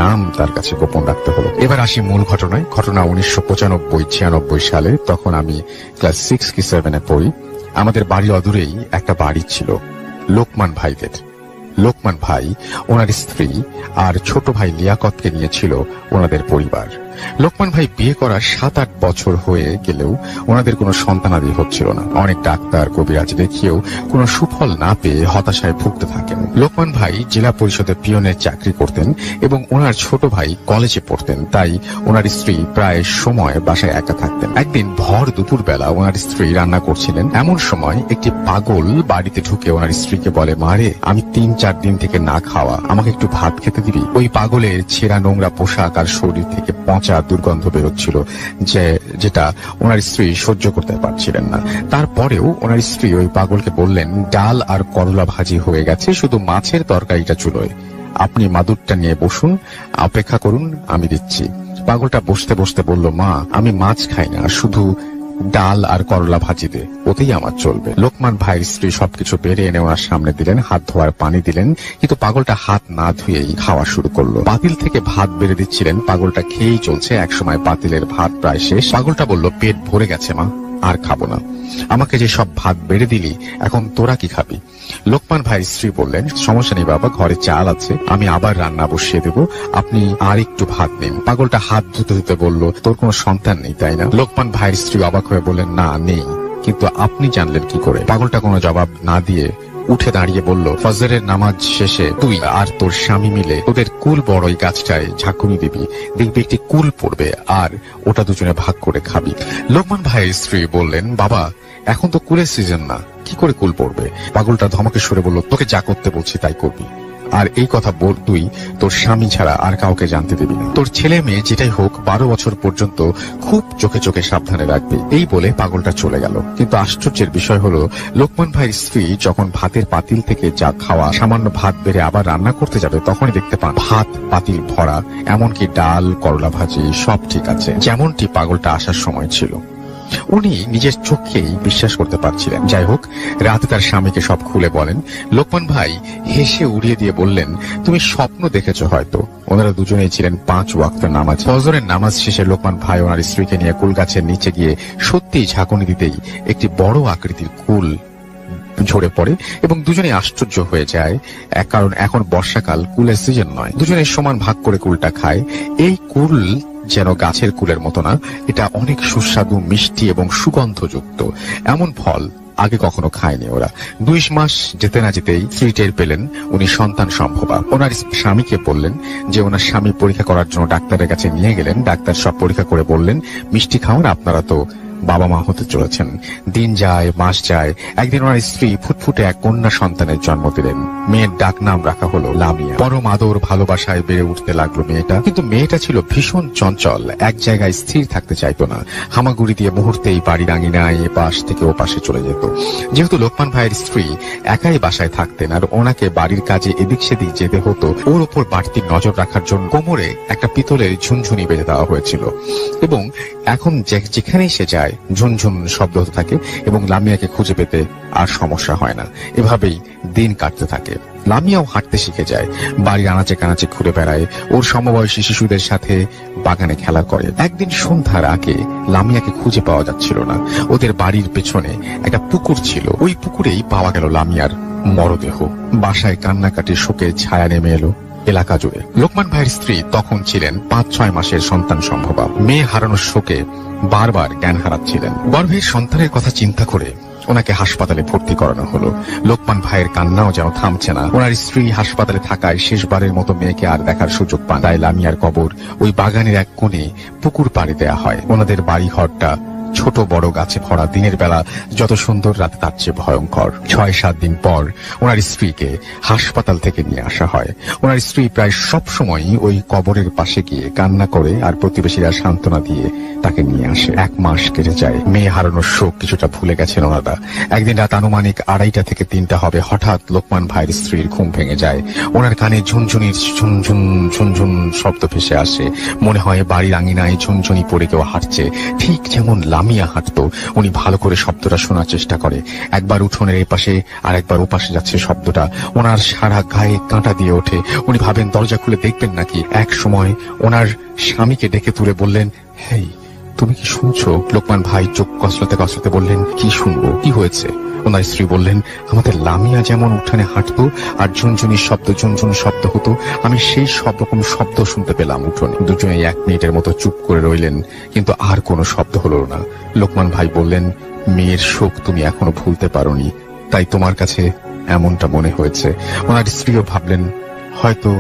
নাম তার কাছে গোপন রাখতে হলো। এবার আসি মূল ঘটনায়। ঘটনা 1995-96 সালে। তখন আমি ক্লাস 6 কি 7-এ পড়ি। আমাদের বাড়ি অদূরেই একটা বাড়ি ছিল লোকমান ভাইদের। লোকমান ভাই, ওনার স্ত্রী আর ছোট ভাই লিয়াকতকে নিয়েছিল ওনাদের পরিবার। লোকমান ভাই বিয়ে করার 7-8 বছর হয়ে গেলেও ওনাদের কোনো সন্তানাদি হচ্ছিল না। অনেক ডাক্তার কবিরাজ দেখিয়েও কোনো সুফল না পেয়ে হতাশায় ভুগতে থাকেন। লোকমান ভাই জেলা পরিষদে পিয়নের চাকরি করতেন এবং ওনার ছোট ভাই কলেজে পড়তেন, তাই ওনার স্ত্রী প্রায় সময় বাসায় একা থাকতেন। একদিন ভর দুপুর বেলা ওনার স্ত্রী রান্না করছিলেন। এমন সময় একটি পাগল বাড়িতে ঢুকে ওনার স্ত্রীকে বলে, মারে আমি 3-4 দিন থেকে না খাওয়া, আমাকে একটু ভাত খেতে দিবি? ওই পাগলের ছেঁড়া নোংরা পোশাক আর শরীর থেকে পচা দুর্গন্ধ বেরোচ্ছিল, যেটা ওনার স্ত্রী সহ্য করতে পারছিলেন না। তারপরেও ওনার স্ত্রী ওই পাগলকে বললেন, ডাল আর করলা ভাজি হয়ে গেছে, শুধু মাছের তরকারিটা চুলোয়, আপনি মাদুরটা নিয়ে বসুন, অপেক্ষা করুন, আমি দিচ্ছি। পাগলটা বসতে বসতে বলল, মা আমি মাছ খাই না, শুধু ডাল আর করলা ভাজি দে, ওতেই আমার চলবে। লোকমান ভাইয়ের স্ত্রী সবকিছু বেড়ে এনে ওনার সামনে দিলেন, হাত ধোয়ার পানি দিলেন, কিন্তু পাগলটা হাত না ধুয়েই খাওয়া শুরু করলো। পাতিল থেকে ভাত বেড়ে দিচ্ছিলেন, পাগলটা খেয়েই চলছে। একসময় পাতিলের ভাত প্রায় শেষ। পাগলটা বলল, পেট ভরে গেছে মা, আর খাবো না, আমাকে যে সব ভাত বেড়ে দিলি, এখন তোরা কি খাবি? লোকমান ভাইয়ের স্ত্রী বললেন, সমস্যা নেই বাবা, ঘরে চাল আছে, আমি আবার রান্না বসিয়ে দেবো, আপনি আর একটু ভাত নিন। পাগলটা হাত ধুতে ধুতে বলল, তোর কোনো সন্তান নেই তাই না? লোকমান ভাইয়ের স্ত্রী অবাক হয়ে বললেন, না নেই, কিন্তু আপনি জানলেন কি করে? পাগলটা কোনো জবাব না দিয়ে উঠে দাঁড়িয়ে বলল, ফজরের নামাজ শেষে তুই আর তোর স্বামী মিলে তোদের কুল বড়ই গাছটায় ঝাঁকুনি দিবি, দেখবি একটি কুল পড়বে, আর ওটা দুজনে ভাগ করে খাবি। লোকমান ভাইয়ের স্ত্রী বললেন, বাবা এখন তো কুলের সিজন না, কি করে কুল পড়বে? পাগলটা ধমকে সরে বলল, তোকে যা করতে বলছি তাই করবি, আর এই কথা বল তুই তোর স্বামী ছাড়া আর কাউকে জানতে দিবি না। তোর ছেলে মেয়ে যেটাই হোক 12 বছর পর্যন্ত খুব চোখে চোখে সাবধানে রাখবি। এই বলে পাগলটা চলে গেল। কিন্তু আশ্চর্যের বিষয় হলো, লোকমান ভাইয়ের স্ত্রী যখন ভাতের পাতিল থেকে যা খাওয়া সামান্য ভাত বেড়ে আবার রান্না করতে যাবে, তখনই দেখতে পান ভাত পাতিল ভরা, এমনকি ডাল, করলা ভাজি সব ঠিক আছে, যেমনটি পাগলটা আসার সময় ছিল। উনি নিজের চোখকেই বিশ্বাস করতে পারছিলেন। যাই হোক, রাতে তার স্বামীকে সব খুলে বলেন। লোকমান ভাই হেসে উড়িয়ে দিয়ে বললেন, তুমি স্বপ্ন দেখেছ হয়তো। ওনারা দুজনেই ছিলেন 5 ওয়াক্তের নামাজ। ফজরের নামাজ শেষে লোকমান ভাই ওনার স্ত্রীকে নিয়ে কুল গাছের নিচে গিয়ে সত্যিই ঝাঁকুনি দিতেই একটি বড় আকৃতির কুল ঝরে পড়ে এবং দুজনে আশ্চর্য হয়ে যায়। কারণ এখন বর্ষাকাল, কুলের সিজন নয়। দুজনে সমান ভাগ করে কুলটা খায়। এই কুল যেন গাছের কুলের মতো না, এটা অনেক সুস্বাদু, মিষ্টি এবং সুগন্ধযুক্ত। এমন ফল আগে কখনো খায়নি ওরা। 2 মাস যেতে না যেতেই স্ত্রী টের পেলেন উনি সন্তান সম্ভবা। ওনার স্বামীকে বললেন যে ওনার স্বামী পরীক্ষা করার জন্য ডাক্তারের কাছে নিয়ে গেলেন। ডাক্তার সব পরীক্ষা করে বললেন, মিষ্টি খাওয়ান, আপনারা তো বাবা মা হতে চলেছেন। দিন যায়, মাস যায়। একদিন ওনার স্ত্রী ফুটফুটে এক কন্যা সন্তানের জন্ম দিলেন। মেয়ের ডাক নাম রাখা হলো লামিয়া। পরম আদর ভালোবাসায় বেড়ে উঠতে লাগলো মেয়েটা। কিন্তু মেয়েটা ছিল ভীষণ চঞ্চল, এক জায়গায় স্থির থাকতে চাইতো না। হামাগুড়ি দিয়ে মুহূর্তেই বাড়ির আঙিনায় এপাশ থেকে ওপাশে চলে যেত। যেহেতু লোকমান ভাইয়ের স্ত্রী একাই বাসায় থাকতেন আর ওনাকে বাড়ির কাজে এদিক সেদিক যেতে হতো, ওর ওপর বাড়তি নজর রাখার জন্য কোমরে একটা পিতলের ঝুনঝুনি বেঁধে দেওয়া হয়েছিল। এবং এখন যেখানেই সে যায় ঝুনঝুন শব্দ হতে থাকে এবং লামিয়াকে খুঁজে পেতে আর সমস্যা হয় না। এভাবেই দিন কাটতে থাকে। লামিয়াও হাঁটতে শিখে যায়, বাড়ির আনাচে কানাচে ঘুরে বেড়ায়, ওর সমবয়সী শিশুদের সাথে বাগানে খেলা করে। একদিন সন্ধ্যার আগে লামিয়াকে খুঁজে পাওয়া যাচ্ছিল না। ওদের বাড়ির পেছনে একটা পুকুর ছিল, ওই পুকুরেই পাওয়া গেল লামিয়ার মরদেহ। বাসায় কান্নাকাটির শোকের ছায়া নেমে এলো এলাকা জুড়ে। লোকমান ভাইয়ের স্ত্রী তখন ছিলেন 5-6 মাসের সন্তান সম্ভবা। মেয়ে হারানোর শোকে বারবার জ্ঞান হারাচ্ছিলেন। গর্ভের সন্তানের কথা চিন্তা করে ওনাকে হাসপাতালে ভর্তি করানো হলো। লোকমান ভাইয়ের কান্নাও যেন থামছে না। ওনার স্ত্রী হাসপাতালে থাকায় শেষবারের মতো মেয়েকে আর দেখার সুযোগ পান। তাই লামিয়ার কবর ওই বাগানের এক কোণে পুকুর পাড়ে দেয়া হয়। ওনাদের বাড়ি ঘরটা ছোট বড় গাছে ভরা। দিনের বেলা যত সুন্দর, রাতে তার চেয়ে ভয়ঙ্কর। 6-7 দিন পর ওনার স্ত্রীকে হাসপাতাল থেকে নিয়ে আসা হয়। ওনার স্ত্রী প্রায় সব সময় ওই কবরের পাশে গিয়ে কান্না করে আর প্রতিবেশীরা সান্ত্বনা দিয়ে তাকে নিয়ে আসে। 1 মাস কেটে যায়। মেয়ে হারানোর শোক কিছুটা ভুলে গেছেন ওনারা। একদিন রাত আনুমানিক 2:30 থেকে 3টা হবে। হঠাৎ লোকমান ভাইয়ের স্ত্রীর ঘুম ভেঙে যায়। ওনার কানে ঝুনঝুনির ঝুনঝুন ঝুনঝুন শব্দ ভেসে আসে। মনে হয় বাড়ির আঙিনায় ঝুনঝুনি পড়ে কেউ হাঁটছে, ঠিক যেমন লামিয়া হাঁটতো। উনি ভালো করে শব্দটা শোনার চেষ্টা করে। একবার উঠোনের এপাশে আর একবার ওপাশে যাচ্ছে শব্দটা। ওনার সারা গায়ে কাঁটা দিয়ে ওঠে। উনি ভাবেন দরজা খুলে দেখবেন নাকি। এক সময় ওনার স্বামীকে ডেকে তুলে বললেন, হেই, তুমি কি শুনছো? লোকমান ভাই চোখ কসলতে কসলতে বললেন, কি শুনবো, কি হয়েছে? ওনার স্ত্রী বললেন, আমাদের লামিয়া যেমন উঠানে হাঁটতো আর ঝুনঝুনির শব্দ ঝুনঝুন শব্দ হতো, আমি সেই সব রকম শব্দ শুনতে পেলাম উঠোনে। দুজনে 1 মিনিটের মতো চুপ করে রইলেন, কিন্তু আর কোনো শব্দ হলো না। লোকমান ভাই বললেন, মেয়ের শোক তুমি এখনো ভুলতে পারোনি, তাই তোমার কাছে এমনটা মনে হয়েছে। ওনার স্ত্রীও ভাবলেন, হয়তো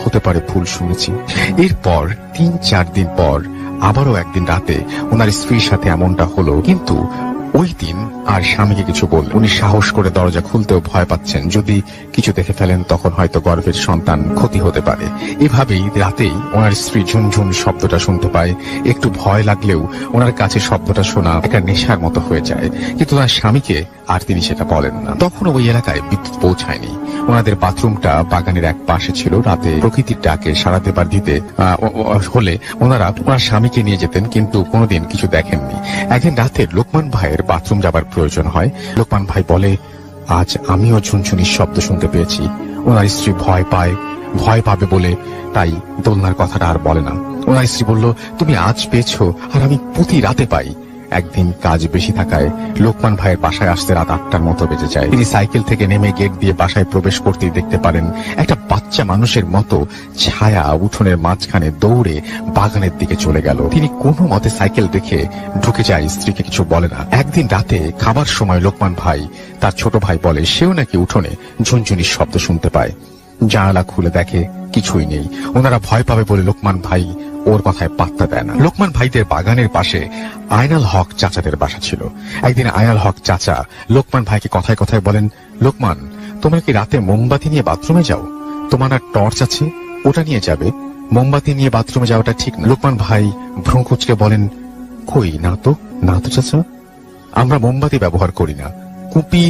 হতে পারে ভুল শুনেছি। এরপর 3-4 দিন পর আবারও একদিন রাতে ওনার স্ত্রীর সাথে এমনটা হলো, কিন্তু ওই দিন আর স্বামীকে কিছু বললেন। উনি সাহস করে দরজা খুলতেও ভয় পাচ্ছেন, যদি কিছু দেখে ফেলেন তখন হয়তো গর্ভের সন্তান ক্ষতি হতে পারে। এভাবেই রাতেই ওনার স্ত্রী ঝুনঝুন শব্দটা শুনতে পায়। একটু ভয় লাগলেও ওনার কাছে শব্দটা শোনা একটা নেশার মতো হয়ে যায়। কিন্তু তার স্বামীকে আর তিনি সেটা বলেন না। তখন ওই এলাকায় বিদ্যুৎ পৌঁছায়নি। ওনাদের বাথরুমটা বাগানের এক পাশে ছিল। রাতে প্রকৃতির ডাকে সাড়া দেবার দিতে হলে ওনারা ওনার স্বামীকে নিয়ে যেতেন, কিন্তু কোনোদিন কিছু দেখেননি। একদিন রাতে লোকমান ভাইয়ের বাথরুম যাবার প্রয়োজন হয়। লোকমান ভাই বলে, আজ আমিও ঝুনঝুনির শব্দ শুনতে পেয়েছি। ওনার স্ত্রী ভয় পাবে বলে তাই দোলনার কথাটা আর বলে না। ওনার স্ত্রী বলল, তুমি আজ পেয়েছো আর আমি প্রতি রাতে পাই। একদিন কাজ বেশি থাকায় লোকমান ভাইয়ের বাসায় আসতে রাত 8টার মতো বেজে যায়। তিনি সাইকেল থেকে নেমে গেট দিয়ে বাসায় প্রবেশ করতেই দেখতে পারেন একটা বাচ্চা মানুষের মতো ছায়া উঠোনের মাঝখানে দৌড়ে বাগানের দিকে চলে গেল। তিনি কোনো মতে সাইকেল রেখে ঢুকে যায়, স্ত্রীকে কিছু বলে না। একদিন রাতে খাবার সময় লোকমান ভাই তার ছোট ভাই বলে সেও নাকি উঠোনে ঝুনঝুনির শব্দ শুনতে পায়। জানালা খুলে দেখে কিছুই নেই। ওনারা ভয় পাবে বলে লোকমান ভাই ওর কথায় পাত্তা দেয় না। লোকমান ভাইদের বাগানের পাশে আয়নাল হক চাচাদের বাসা ছিল। একদিন আয়নাল হক চাচা লোকমান ভাইকে কথায় কথায় বলেন, লোকমান, তোমরা কি রাতে মোমবাতি নিয়ে বাথরুমে যাও? তোমার আর টর্চ আছে, ওটা নিয়ে যাবে। মোমবাতি নিয়ে বাথরুমে যাওয়াটা ঠিক না। লোকমান ভাই ভ্রু কুঁচকে বলেন, কই, না তো চাচা, আমরা মোমবাতি ব্যবহার করি না, কুপি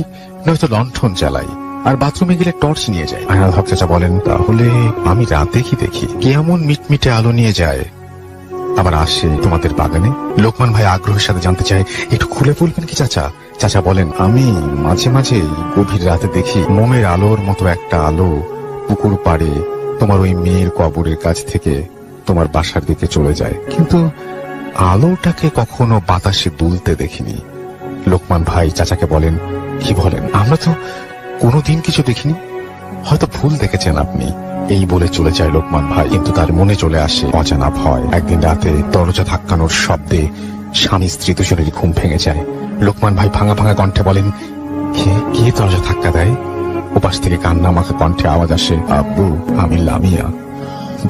নয়তো লণ্ঠন জ্বালাই, আর বাথরুমে গেলে টর্চ নিয়ে যায়। আয়নাল হক চাচা বলেন, তাহলে আমি রাতে কি দেখি কেমন মিটমিটে আলো নিয়ে যায় আবার আসে তোমাদের বাগানে? লোকমান ভাই আগ্রহের সাথে জানতে চায়, একটু খুলে বলবেন কি চাচা? চাচা বলেন, আমি মাঝে মাঝে গভীর রাতে দেখি মোমের আলোর মতো একটা আলো পুকুর পাড়ে তোমার ওই মেয়ের কবরের কাছ থেকে তোমার বাসার দিকে চলে যায়, কিন্তু আলোটাকে কখনো বাতাসে দুলতে দেখিনি। লোকমান ভাই চাচাকে বলেন, কি বলেন? আমরা তো কোনোদিন কিছু দেখিনি, হয়তো ভুল দেখেছেন আপনি। এই বলে চলে যায় লোকমান ভাই, কিন্তু তার মনে চলে আসে অজানা ভয়। একদিন রাতে দরজা ধাক্কানোর শব্দে স্বামী স্ত্রী দুজনেরই ঘুম ভেঙে যায়। লোকমান ভাই ভাঙা ভাঙা কণ্ঠে বলেন, কে দরজা ধাক্কা দেয়? ওপাশ থেকে কান্না মাখা কণ্ঠে আওয়াজ আসে, আব্বু, আমি লামিয়া,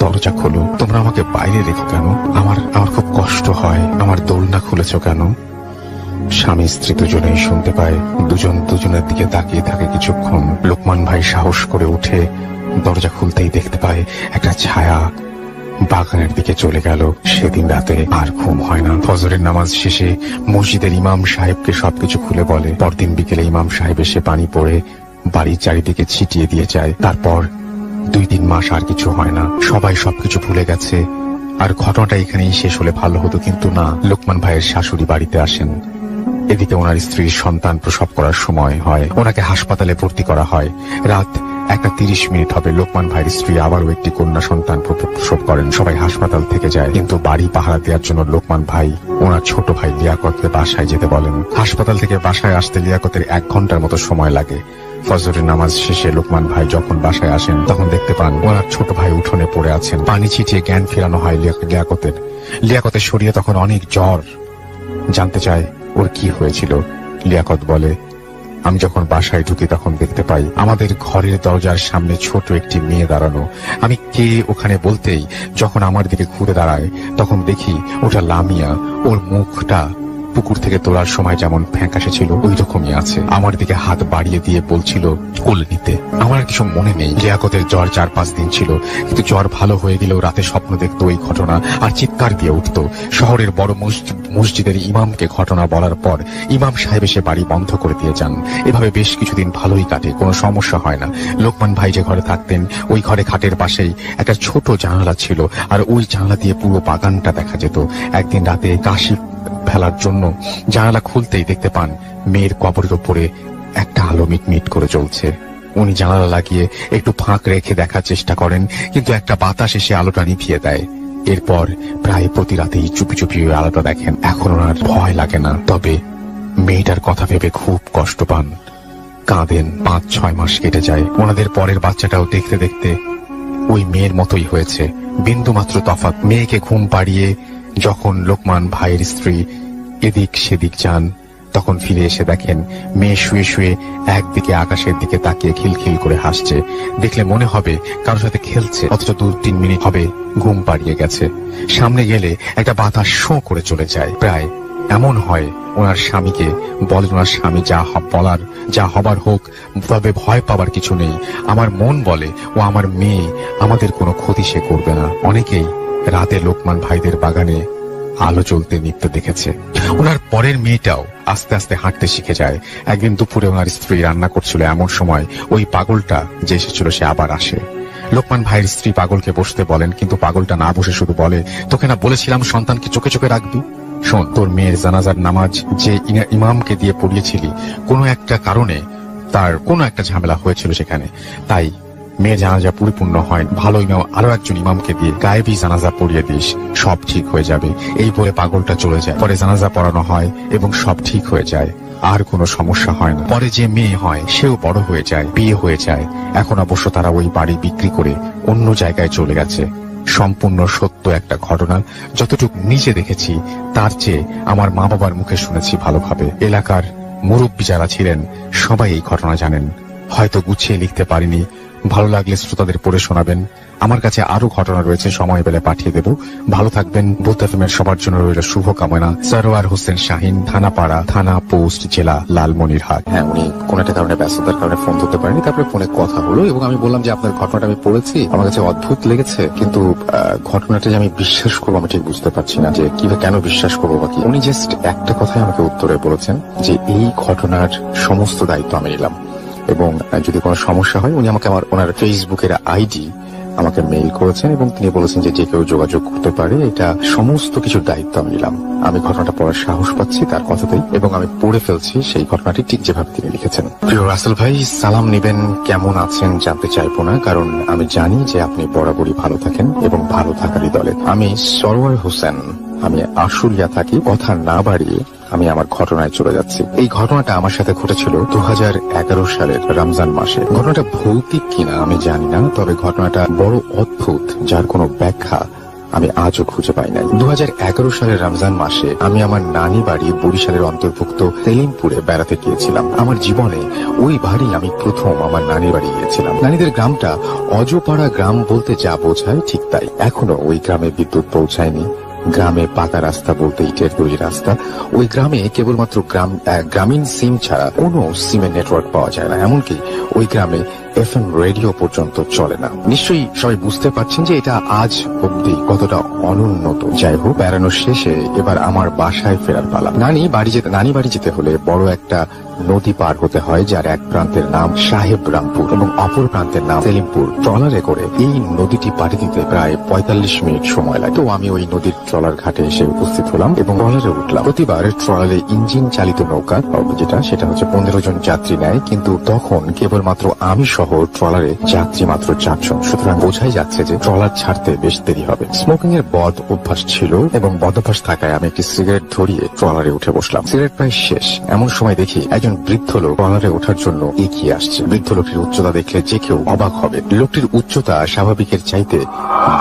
দরজা খোলো, তোমরা আমাকে বাইরে রেখো কেন? আমার খুব কষ্ট হয়, আমার দোলনা খুলেছ কেন? স্বামী স্ত্রী দুজনেই শুনতে পায়, দুজন দুজনের দিকে তাকিয়ে থাকে কিছুক্ষণ। লোকমান ভাই সাহস করে উঠে দরজা খুলতেই দেখতে পায় একটা ছায়া বাগানের দিকে চলে গেল। সেদিন রাতে আর ঘুম হয় না। ফজরের নামাজ শেষে মসজিদের ইমাম সাহেবকে সবকিছু খুলে বলে। পরদিন বিকেলে ইমাম সাহেব এসে পানি পড়ে বাড়ির চারিদিকে ছিটিয়ে দিয়ে যায়। তারপর 2-3 মাস আর কিছু হয় না, সবাই সবকিছু ভুলে গেছে। আর ঘটনাটা এখানেই শেষ হলে ভালো হতো, কিন্তু না। লোকমান ভাইয়ের শাশুড়ি বাড়িতে আসেন। এদিকে ওনার স্ত্রীর সন্তান প্রসব করার সময় হয়, ওনাকে হাসপাতালে ভর্তি করা হয়। রাত 1:30 হবে। লোকমান ভাইয়ের স্ত্রী আবারও একটি কন্যা সন্তান প্রসব করেন। সবাই হাসপাতাল থেকে যায়, কিন্তু বাড়ি পাহারা দেওয়ার জন্য লোকমান ভাই ওনার ছোট ভাই লিয়াকতকে বাসায় যেতে বলেন। হাসপাতাল থেকে বাসায় আসতে লিয়াকতের 1 ঘন্টার মতো সময় লাগে। ফজরের নামাজ শেষে লোকমান ভাই যখন বাসায় আসেন, তখন দেখতে পান ওনার ছোট ভাই উঠোনে পড়ে আছেন। পানি ছিটিয়ে জ্ঞান ফেরানো হয় লিয়াকতের শরীরে তখন অনেক জ্বর। জানতে চায় ওর কি হয়েছিল। লিয়াকত বলে, আমি যখন বাসায় ঢুকি তখন দেখতে পাই আমাদের ঘরের দরজার সামনে ছোট একটি মেয়ে দাঁড়ানো। আমি কে ওখানে বলতেই যখন আমার দিকে ঘুরে দাঁড়ায়, তখন দেখি ওটা লামিয়া। ওর মুখটা পুকুর থেকে তোলার সময় যেমন ফ্যাকাশে ছিল ওই রকমই আছে। আমার দিকে হাত বাড়িয়ে দিয়ে বলছিল কোলে নিতে। আমার কিছু মনে নেই। লিয়াকতের জ্বর 4-5 দিন ছিল, কিন্তু জ্বর ভালো হয়ে গেলেও রাতে স্বপ্ন দেখতো ওই ঘটনা আর চিৎকার দিয়ে উঠত। শহরের বড় মসজিদের ইমামকে ঘটনা বলার পর ইমাম সাহেব এসে বাড়ি বন্ধ করে দিয়ে যান। এভাবে বেশ কিছুদিন ভালোই কাটে, কোনো সমস্যা হয় না। লোকমান ভাই যে ঘরে থাকতেন ওই ঘরে খাটের পাশেই একটা ছোট জানালা ছিল, আর ওই জানালা দিয়ে পুরো বাগানটা দেখা যেত। একদিন রাতে কাশি ফেলার জন্য জানালা খুলতেই দেখতে পান মেয়ের কবরের উপরে একটা আলো মিটমিট করে জ্বলছে। উনি জানালা লাগিয়ে একটু ফাঁক রেখে দেখার চেষ্টা করেন, কিন্তু একটা বাতাস এসে আলোটা নিভিয়ে দেয়। এরপর প্রায় প্রতি রাতেই চুপি চুপি ওই আলোটা দেখেন। এখন ওনার ভয় লাগে না, তবে মেয়েটার কথা ভেবে খুব কষ্ট পান, কাঁদেন। 5-6 মাস কেটে যায়। ওনাদের পরের বাচ্চাটাও দেখতে দেখতে ওই মেয়ের মতোই হয়েছে, বিন্দু মাত্র তফাৎ। মেয়েকে ঘুম পাড়িয়ে যখন লোকমান ভাইয়ের স্ত্রী এদিক সেদিক যান, তখন ফিরে এসে দেখেন মেয়ে শুয়ে শুয়ে একদিকে আকাশের দিকে তাকিয়ে খিলখিল করে হাসছে। দেখলে মনে হবে কারোর সাথে খেলছে, অথচ 2-3 মিনিট হবে ঘুম পাড়িয়ে গেছে। সামনে গেলে একটা বাতাস শো করে চলে যায়। প্রায় এমন হয় ওনার স্বামীকে বলেন, ওনার স্বামী যা হবার হোক, তবে ভয় পাবার কিছু নেই। আমার মন বলে ও আমার মেয়ে, আমাদের কোনো ক্ষতি সে করবে না। অনেকেই রাতে লোকমান ভাইদের বাগানে আলো জ্বলতে নিত্য দেখেছে। ওনার পরের মেয়েটাও আস্তে আস্তে হাঁটতে শিখে যায়। একদিন দুপুরে ওনার স্ত্রী রান্না করছিল, এমন সময় ওই পাগলটা যে এসেছিল সে আবার আসে। লোকমান ভাইয়ের স্ত্রী পাগলকে বসতে বলেন, কিন্তু পাগলটা না বসে শুধু বলে, তোকে না বলেছিলাম সন্তানকে চোখে চোখে রাখবি? শোন, তোর মেয়ের জানাজার নামাজ যে ইমামকে দিয়ে পড়িয়েছিলি, কোনো একটা কারণে তার কোনো একটা ঝামেলা হয়েছিল সেখানে, তাই মেয়ের জানাজা পরিপূর্ণ হয়। ভালো ইমাম আরো একজন ইমামকে দিয়ে গায়েবী জানাজা পড়িয়ে দিস, সব ঠিক হয়ে যাবে। এই বলে পাগলটা চলে যায়। পরে জানাজা পড়ানো হয় এবং সব ঠিক হয়ে যায়, আর কোনো সমস্যা হয় না। পরে যে মেয়ে হয় সেও বড় হয়ে যায়, বিয়ে হয়ে যায়। এখন অবশ্য তারা ওই বাড়ি বিক্রি করে অন্য জায়গায় চলে গেছে। সম্পূর্ণ সত্য একটা ঘটনা। যতটুকু নিজে দেখেছি তার চেয়ে আমার মা বাবার মুখে শুনেছি ভালোভাবে। এলাকার মুরব্বী যারা ছিলেন সবাই এই ঘটনা জানেন। হয়তো গুছিয়ে লিখতে পারিনি, ভালো লাগলে শ্রোতাদের পড়ে শোনাবেন। আমার কাছে আরো ঘটনা রয়েছে, সময় পেলে পাঠিয়ে দেব। ভালো থাকবেন। বুথ এফএমের সবার জন্য রইল শুভকামনা। সরওয়ার হোসেন শাহিন, থানাপাড়া, থানা পোস্ট, জেলা লালমনিরহাট। হ্যাঁ, উনি কোন একটা কারণে, ব্যস্ততার কারণে ফোন ধরতে পারেনি। তারপরে ফোনে কথা হলো এবং আমি বললাম যে আপনার ঘটনাটা আমি পড়েছি, আমার কাছে অদ্ভুত লেগেছে, কিন্তু ঘটনাটা যে আমি বিশ্বাস করবো আমি ঠিক বুঝতে পারছি না যে কিভাবে, কেন বিশ্বাস করবো বা কি। উনি জাস্ট একটা কথাই আমাকে উত্তরে বলেছেন যে এই ঘটনার সমস্ত দায়িত্ব আমি নিলাম, এবং যদি কোনো সমস্যা হয় উনি আমাকে ওনার ফেসবুকের আইডি আমাকে মেইল করেছেন এবং তিনি বলেছেন যে যে কেউ যোগাযোগ করতে পারে, এটা সমস্ত কিছুর দায়িত্ব আমি নিলাম। আমি ঘটনাটা পড়ার সাহস পাচ্ছি তার কথাতেই, এবং আমি পড়ে ফেলছি সেই ঘটনাটি ঠিক যেভাবে তিনি লিখেছেন। প্রিয় রাসেল ভাই, সালাম নিবেন, কেমন আছেন জানতে চাইবো না, কারণ আমি জানি যে আপনি বরাবরই ভালো থাকেন এবং ভালো থাকারই দলে। আমি সরওয়ার হোসেন, আমি আশুলিয়া থাকি। কথা না বাড়িয়ে আমি আমার ঘটনায় চলে যাচ্ছি। এই ঘটনাটা আমার সাথে ঘটেছিল 2011 সালের রমজান মাসে। ঘটনাটা ভৌতিক কিনা আমি জানি না, তবে ঘটনাটা বড় অদ্ভুত, যার কোনো ব্যাখ্যা আমি আজও খুঁজে পাই নাই। 2011 সালের রমজান মাসে আমি আমার নানি বাড়ি বরিশালের অন্তর্ভুক্ত সেলিমপুরে বেড়াতে গিয়েছিলাম। আমার জীবনে ওই বাড়ি আমি প্রথম আমার নানির বাড়ি গিয়েছিলাম। নানিদের গ্রামটা অজপাড়া গ্রাম বলতে যা বোঝায় ঠিক তাই। এখনো ওই গ্রামে বিদ্যুৎ পৌঁছায়নি। গ্রামে পাকা রাস্তা বলতে ইটের তৈরি রাস্তা। ওই গ্রামে কেবলমাত্র গ্রামীণ সিম ছাড়া কোনো সিমের নেটওয়ার্ক পাওয়া যায় না। এমনকি ওই গ্রামে এফএম রেডিও পর্যন্ত চলে না। নিশ্চয়ই সবাই বুঝতে পারছেন যে এটা আজ অব্দি কতটা অনুন্নত। যাই হোক, বেড়ানোর শেষে এবার আমার বাসায় ফেরার পালা। নানি বাড়ি যেতে হলে বড় একটা নদী পার হতে হয়, যার এক প্রান্তের নাম সাহেবরামপুর এবং অপর প্রান্তের নাম সেলিমপুর। ট্রলারে করে এই নদীটি পাড়ি দিতে প্রায় 45 মিনিট সময় লাগে। তো আমি ওই নদীর ট্রলার ঘাটে এসে উপস্থিত হলাম এবং ট্রলারে উঠলাম। প্রতিবার ট্রলারে ইঞ্জিন চালিত নৌকা সেটা হচ্ছে 15 জন যাত্রী নেয়, কিন্তু তখন কেবলমাত্র আমি সহ ট্রলারে যাত্রী মাত্র 4 জন। সুতরাং বোঝাই যাচ্ছে যে ট্রলার ছাড়তে বেশ দেরি হবে। স্মোকিং এর বদ অভ্যাস ছিল এবং বদ অভ্যাস থাকায় আমি একটি সিগারেট ধরিয়ে ট্রলারে উঠে বসলাম। সিগারেট প্রায় শেষ, এমন সময় দেখি একজন বৃদ্ধ লোক ট্রলারে ওঠার জন্য এগিয়ে আসছে। বৃদ্ধ লোকটির উচ্চতা দেখলে যে কেউ অবাক হবে। লোকটির উচ্চতা স্বাভাবিকের চাইতে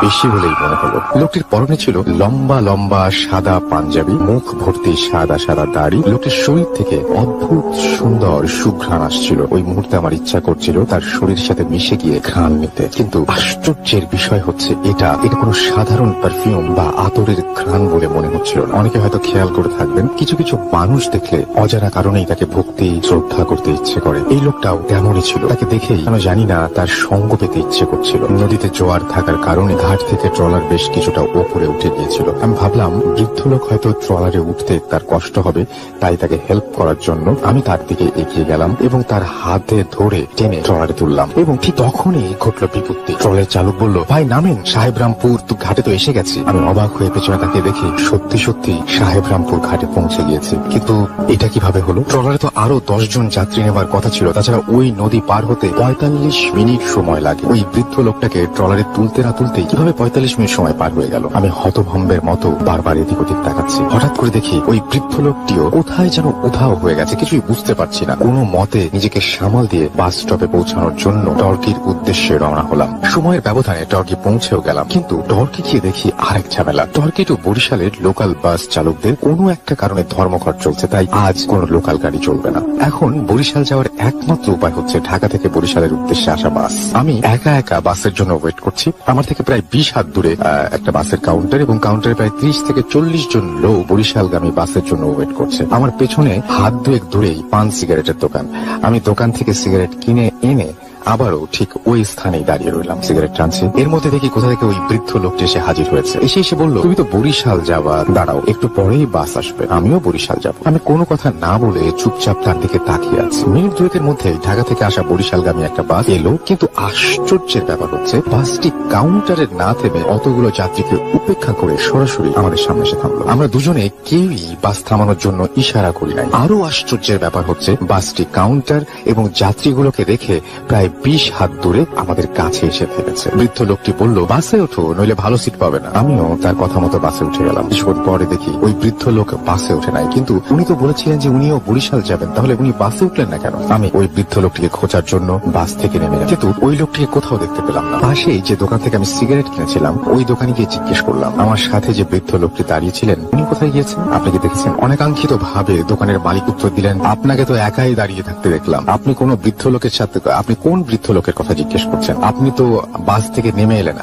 বেশি বলেই মনে হলো। লোকটির পরনে ছিল লম্বা লম্বা সাদা পাঞ্জাবি, মুখ ভর্তি সাদা সাদা দাড়ি। লোকটির শরীর থেকে অদ্ভুত সুন্দর সুঘ্রাণ আসছিল। ওই মুহূর্তে আমার ইচ্ছা করছিল তার শরীরের সাথে মিশে গিয়ে ঘ্রাণ নিতে, কিন্তু আশ্চর্যের বিষয় হচ্ছে এটা কোনো সাধারণ পারফিউম বা আতরের ঘ্রাণ বলে মনে হচ্ছিল না। অনেকে হয়তো খেয়াল করে থাকবেন, কিছু কিছু মানুষ দেখলে অজানা কারণেই তাকে ভক্তি শ্রদ্ধা করতে ইচ্ছে করে। এই লোকটাও তেমনই ছিল। তাকে দেখেই আমি জানি না তার সঙ্গ পেতে ইচ্ছে করছিল। নদীতে জোয়ার থাকার কারণে ঘাট থেকে ট্রলার বেশ কিছুটা উপরে উঠে গিয়েছিল। আমি ভাবলাম বৃদ্ধ লোক হয়তো ট্রলারে উঠতে তার কষ্ট হবে, তাই তাকে হেল্প করার জন্য আমি তার দিকে এগিয়ে গেলাম এবং তার হাতে ধরে টেনে ট্রলারে তুললাম। এবং ঠিক তখনই ঘটল বিপত্তি। ট্রলারের চালক বলল, ভাই নামেন, সাহেবরামপুর ঘাটে তো এসে গেছি। আমি অবাক হয়ে পেছনে তাকে দেখি সত্যি সত্যি সাহেবরামপুর ঘাটে পৌঁছে গিয়েছি। কিন্তু এটা কিভাবে হলো? ট্রলারে তো আরো 10 জন যাত্রী নেবার কথা ছিল। তাছাড়া ওই নদী পার হতে 45 মিনিট সময় লাগে। ওই বৃদ্ধ লোকটাকে ট্রলারে তুলতে না তুলতেই কিভাবে 45 মিনিট সময় পার হয়ে গেল? আমি হতভম্বের মতো বারবার এদিক ওদিক তাকাচ্ছি। হঠাৎ করে দেখি ওই বৃদ্ধ লোকটিও কোথায় যেন উধাও হয়ে গেছে। কিছুই বুঝতে পারছি না। কোনো মতে নিজেকে সামাল দিয়ে বাস স্টপে পৌঁছানোর জন্য টর্কির উদ্দেশ্যে রওনা হলাম। সময়ের ব্যবধানে টর্কি পৌঁছেও গেলাম, কিন্তু টর্কি গিয়ে দেখি আরেক ঝামেলা। টর্কি টু বরিশালের লোকাল বাস চালকদের কোনো একটা কারণে ধর্মঘট চলছে, তাই আজ কোনো লোকাল গাড়ি চলবে না। এখন বরিশাল যাওয়ার একমাত্র উপায় হচ্ছে ঢাকা থেকে বরিশালের উদ্দেশ্যে আসা বাস। আমি একা একা বাসের জন্য ওয়েট করছি। আমার থেকে প্রায় 20 হাত দূরে একটা বাসের কাউন্টার, এবং কাউন্টারে প্রায় 30 থেকে 40 জন লোক বরিশালগামী বাসের জন্য ওয়েট করছে। আমার পেছনে হাত দুয়েক দূরেই পান সিগারেটের দোকান। আমি দোকান থেকে সিগারেট কিনে এনে আবারও ঠিক ওই স্থানেই দাঁড়িয়ে রইলাম, সিগারেট টানছি। এর মধ্যে দেখি কোথা থেকে ওই বৃদ্ধ লোকটি এসে হাজির হয়েছে। এসে বলল, তুমি তো বরিশাল যাবা, দাঁড়াও একটু পরেই বাস আসবে, আমিও বরিশাল যাব। আমি কোনো কথা না বলে চুপচাপ তার দিকে তাকিয়ে আছি। মিনিট দুয়েকের মধ্যে ঢাকা থেকে আসা বরিশালগামী একটা বাস এলো, কিন্তু আশ্চর্যের ব্যাপার হচ্ছে বাসটি কাউন্টারে না থেমে অতগুলো যাত্রীকে উপেক্ষা করে সরাসরি আমাদের সামনে এসে থামলো। আমরা দুজনে কেউই বাস থামানোর জন্য ইশারা করি নাই। আরো আশ্চর্যের ব্যাপার হচ্ছে বাসটি কাউন্টার এবং যাত্রীগুলোকে রেখে প্রায় 20 হাত দূরে আমাদের কাছে এসে থেমেছে। বৃদ্ধ লোকটি বলল, বাসে ওঠো, নইলে ভালো সিট পাবে না। আমিও তার কথা মতো বাসে উঠে গেলাম। কিছুক্ষণ পরে দেখি ওই বৃদ্ধ লোক বাসে ওঠে নাই, কিন্তু উনি তো বলেছিলেন যে উনিও বরিশাল যাবেন, তাহলে উনি বাসে উঠলেন না কেন? আমি ওই বৃদ্ধ লোকটিকে খোঁজার জন্য বাস থেকে নেমে গেলাম, কিন্তু ওই লোকটিকে কোথাও দেখতে পেলাম না। পাশেই যে দোকান থেকে আমি সিগারেট কিনেছিলাম ওই দোকানে গিয়ে জিজ্ঞেস করলাম। আমার সাথে যে বৃদ্ধ লোকটি দাঁড়িয়েছিলেন উনি কোথায় গিয়েছেন, আপনি কি দেখেছেন? অনেকাঙ্ক্ষিত ভাবে দোকানের মালিক উত্তর দিলেন, আপনাকে তো একাই দাঁড়িয়ে থাকতে দেখলাম। আপনি কোন বৃদ্ধ লোকের সাথে কোন বৃদ্ধ লোকের কথা জিজ্ঞেস করছেন? আপনি তো বাস থেকে নেমে এলেন।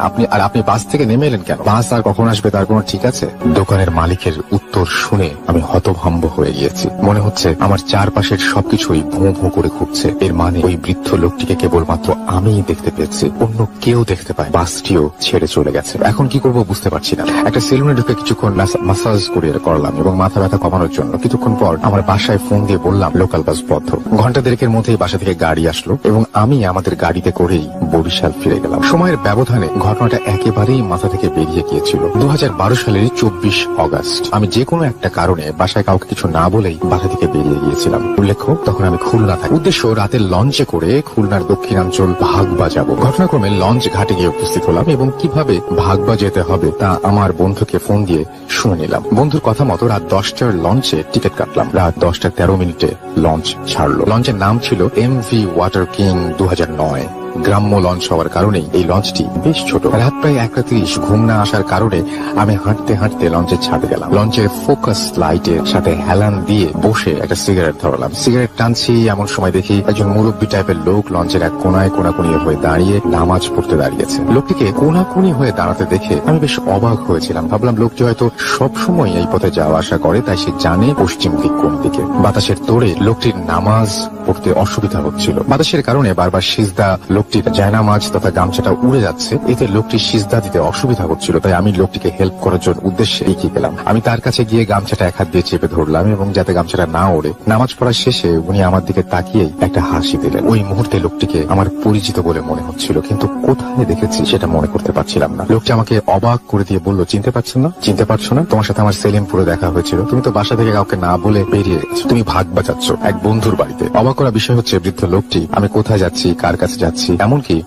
আপনি বাস থেকে নেমে এলেন কেন? বাস আর কখন আসবে তার কোনো ঠিক আছে? দোকানের মালিকের উত্তর শুনে আমি হতভম্ব হয়ে গিয়েছি। মনে হচ্ছে আমার চারপাশের সবকিছুই ভোঁ ভোঁ করে ঘুরছে। এর মানে ওই বৃদ্ধ লোকটিকে কেবলমাত্র আমিই দেখতে পেয়েছি, অন্য কেউ দেখতে পায়। বাসটিও ছেড়ে চলে গেছে। এখন কি করব বুঝতে পারছি না। একটা সেলুনে ঢুকে কিছুক্ষণ মাসাজ করলাম এবং মাথা ব্যথা কমানোর জন্য। কিছুক্ষণ পর আমার বাসায় ফোন দিয়ে বললাম লোকাল বাস বন্ধ। ঘন্টা দেড়েকের মধ্যেই বাসা থেকে গাড়ি আসলো এবং আমি আমাদের গাড়িতে করেই বরিশাল ফিরে গেলাম। সময়ের ব্যবধানে ঘটনাটা একেবারেই মাথা থেকে বেরিয়ে গিয়েছিল। 2012 সালের 24 অগস্ট আমি যে কোনো একটা কারণে বাসায় কাউকে কিছু না বলেই বাসা থেকে বেরিয়ে গিয়েছিলাম। উল্লেখ্য তখন আমি খুলনা থাকি। উদ্দেশ্য রাতের লঞ্চে করে খুলনার দক্ষিণাঞ্চল ভাগবা যাব। ঘটনাক্রমে লঞ্চ ঘাটে গিয়ে উপস্থিত হলাম এবং কিভাবে ভাগবা যেতে হবে তা আমার বন্ধুকে ফোন দিয়ে শুনে নিলাম। বন্ধুর কথা মতো রাত 10টার লঞ্চে টিকিট কাটলাম। রাত 10:13 লঞ্চ ছাড়লো। লঞ্চের নাম ছিল MV ওয়াটার কিং 2009। গ্রাম্য লঞ্চ হওয়ার কারণেই এই লঞ্চটি বেশ ছোট। রাত প্রায় 1:30। ঘুম না আসার কারণে আমি হাঁটতে হাঁটতে লঞ্চের ছাদে গেলাম। লঞ্চের ফোকাস লাইটের সাথে হেলান দিয়ে বসে একটা সিগারেট ধরালাম। সিগারেট টানছি এমন সময় দেখি একজন মুরব্বী টাইপের লোক লঞ্চের এক কোনায় কোনাকুনি হয়ে দাঁড়িয়ে নামাজ পড়তে দাঁড়িয়েছে। লোকটিকে কোনাকুনি হয়ে দাঁড়াতে দেখে আমি বেশ অবাক হয়েছিলাম। ভাবলাম লোকটি হয়তো সবসময় এই পথে যাওয়া আসা করে, তাই সে জানে পশ্চিম দিক কোন দিকে। বাতাসের তোড়ে লোকটির নামাজ পড়তে অসুবিধা হচ্ছিল। বাতাসের কারণে বারবার সিজদা লোকটির জায়নামাজ তথা গামছাটা উড়ে যাচ্ছে। এতে লোকটির সিজদা দিতে অসুবিধা হচ্ছিল, তাই আমি লোকটিকে হেল্প করার জন্য উদ্দেশ্যে এগিয়ে গেলাম। আমি তার কাছে গিয়ে গামছাটা এক হাত দিয়ে চেপে ধরলাম এবং যাতে গামছাটা না ওড়ে। নামাজ পড়া শেষে উনি আমার দিকে তাকিয়েই একটা হাসি দিলেন। ওই মুহূর্তে লোকটিকে আমার পরিচিত বলে মনে হচ্ছিল, কিন্তু কোথায় দেখেছি সেটা মনে করতে পারছিলাম না। লোকটি আমাকে অবাক করে দিয়ে বলল, চিনতে পারছো না? চিনতে পারছো না? তোমার সাথে আমার সেলিমপুরে দেখা হয়েছিল। তুমি তো বাসা থেকে কাউকে না বলে বেরিয়ে গেছো। তুমি ভাগবা যাচ্ছ এক বন্ধুর বাড়িতে। অবাক করা বিষয় হচ্ছে বৃদ্ধ লোকটি আমি কোথায় যাচ্ছি, কার কাছে যাচ্ছি, এমনকি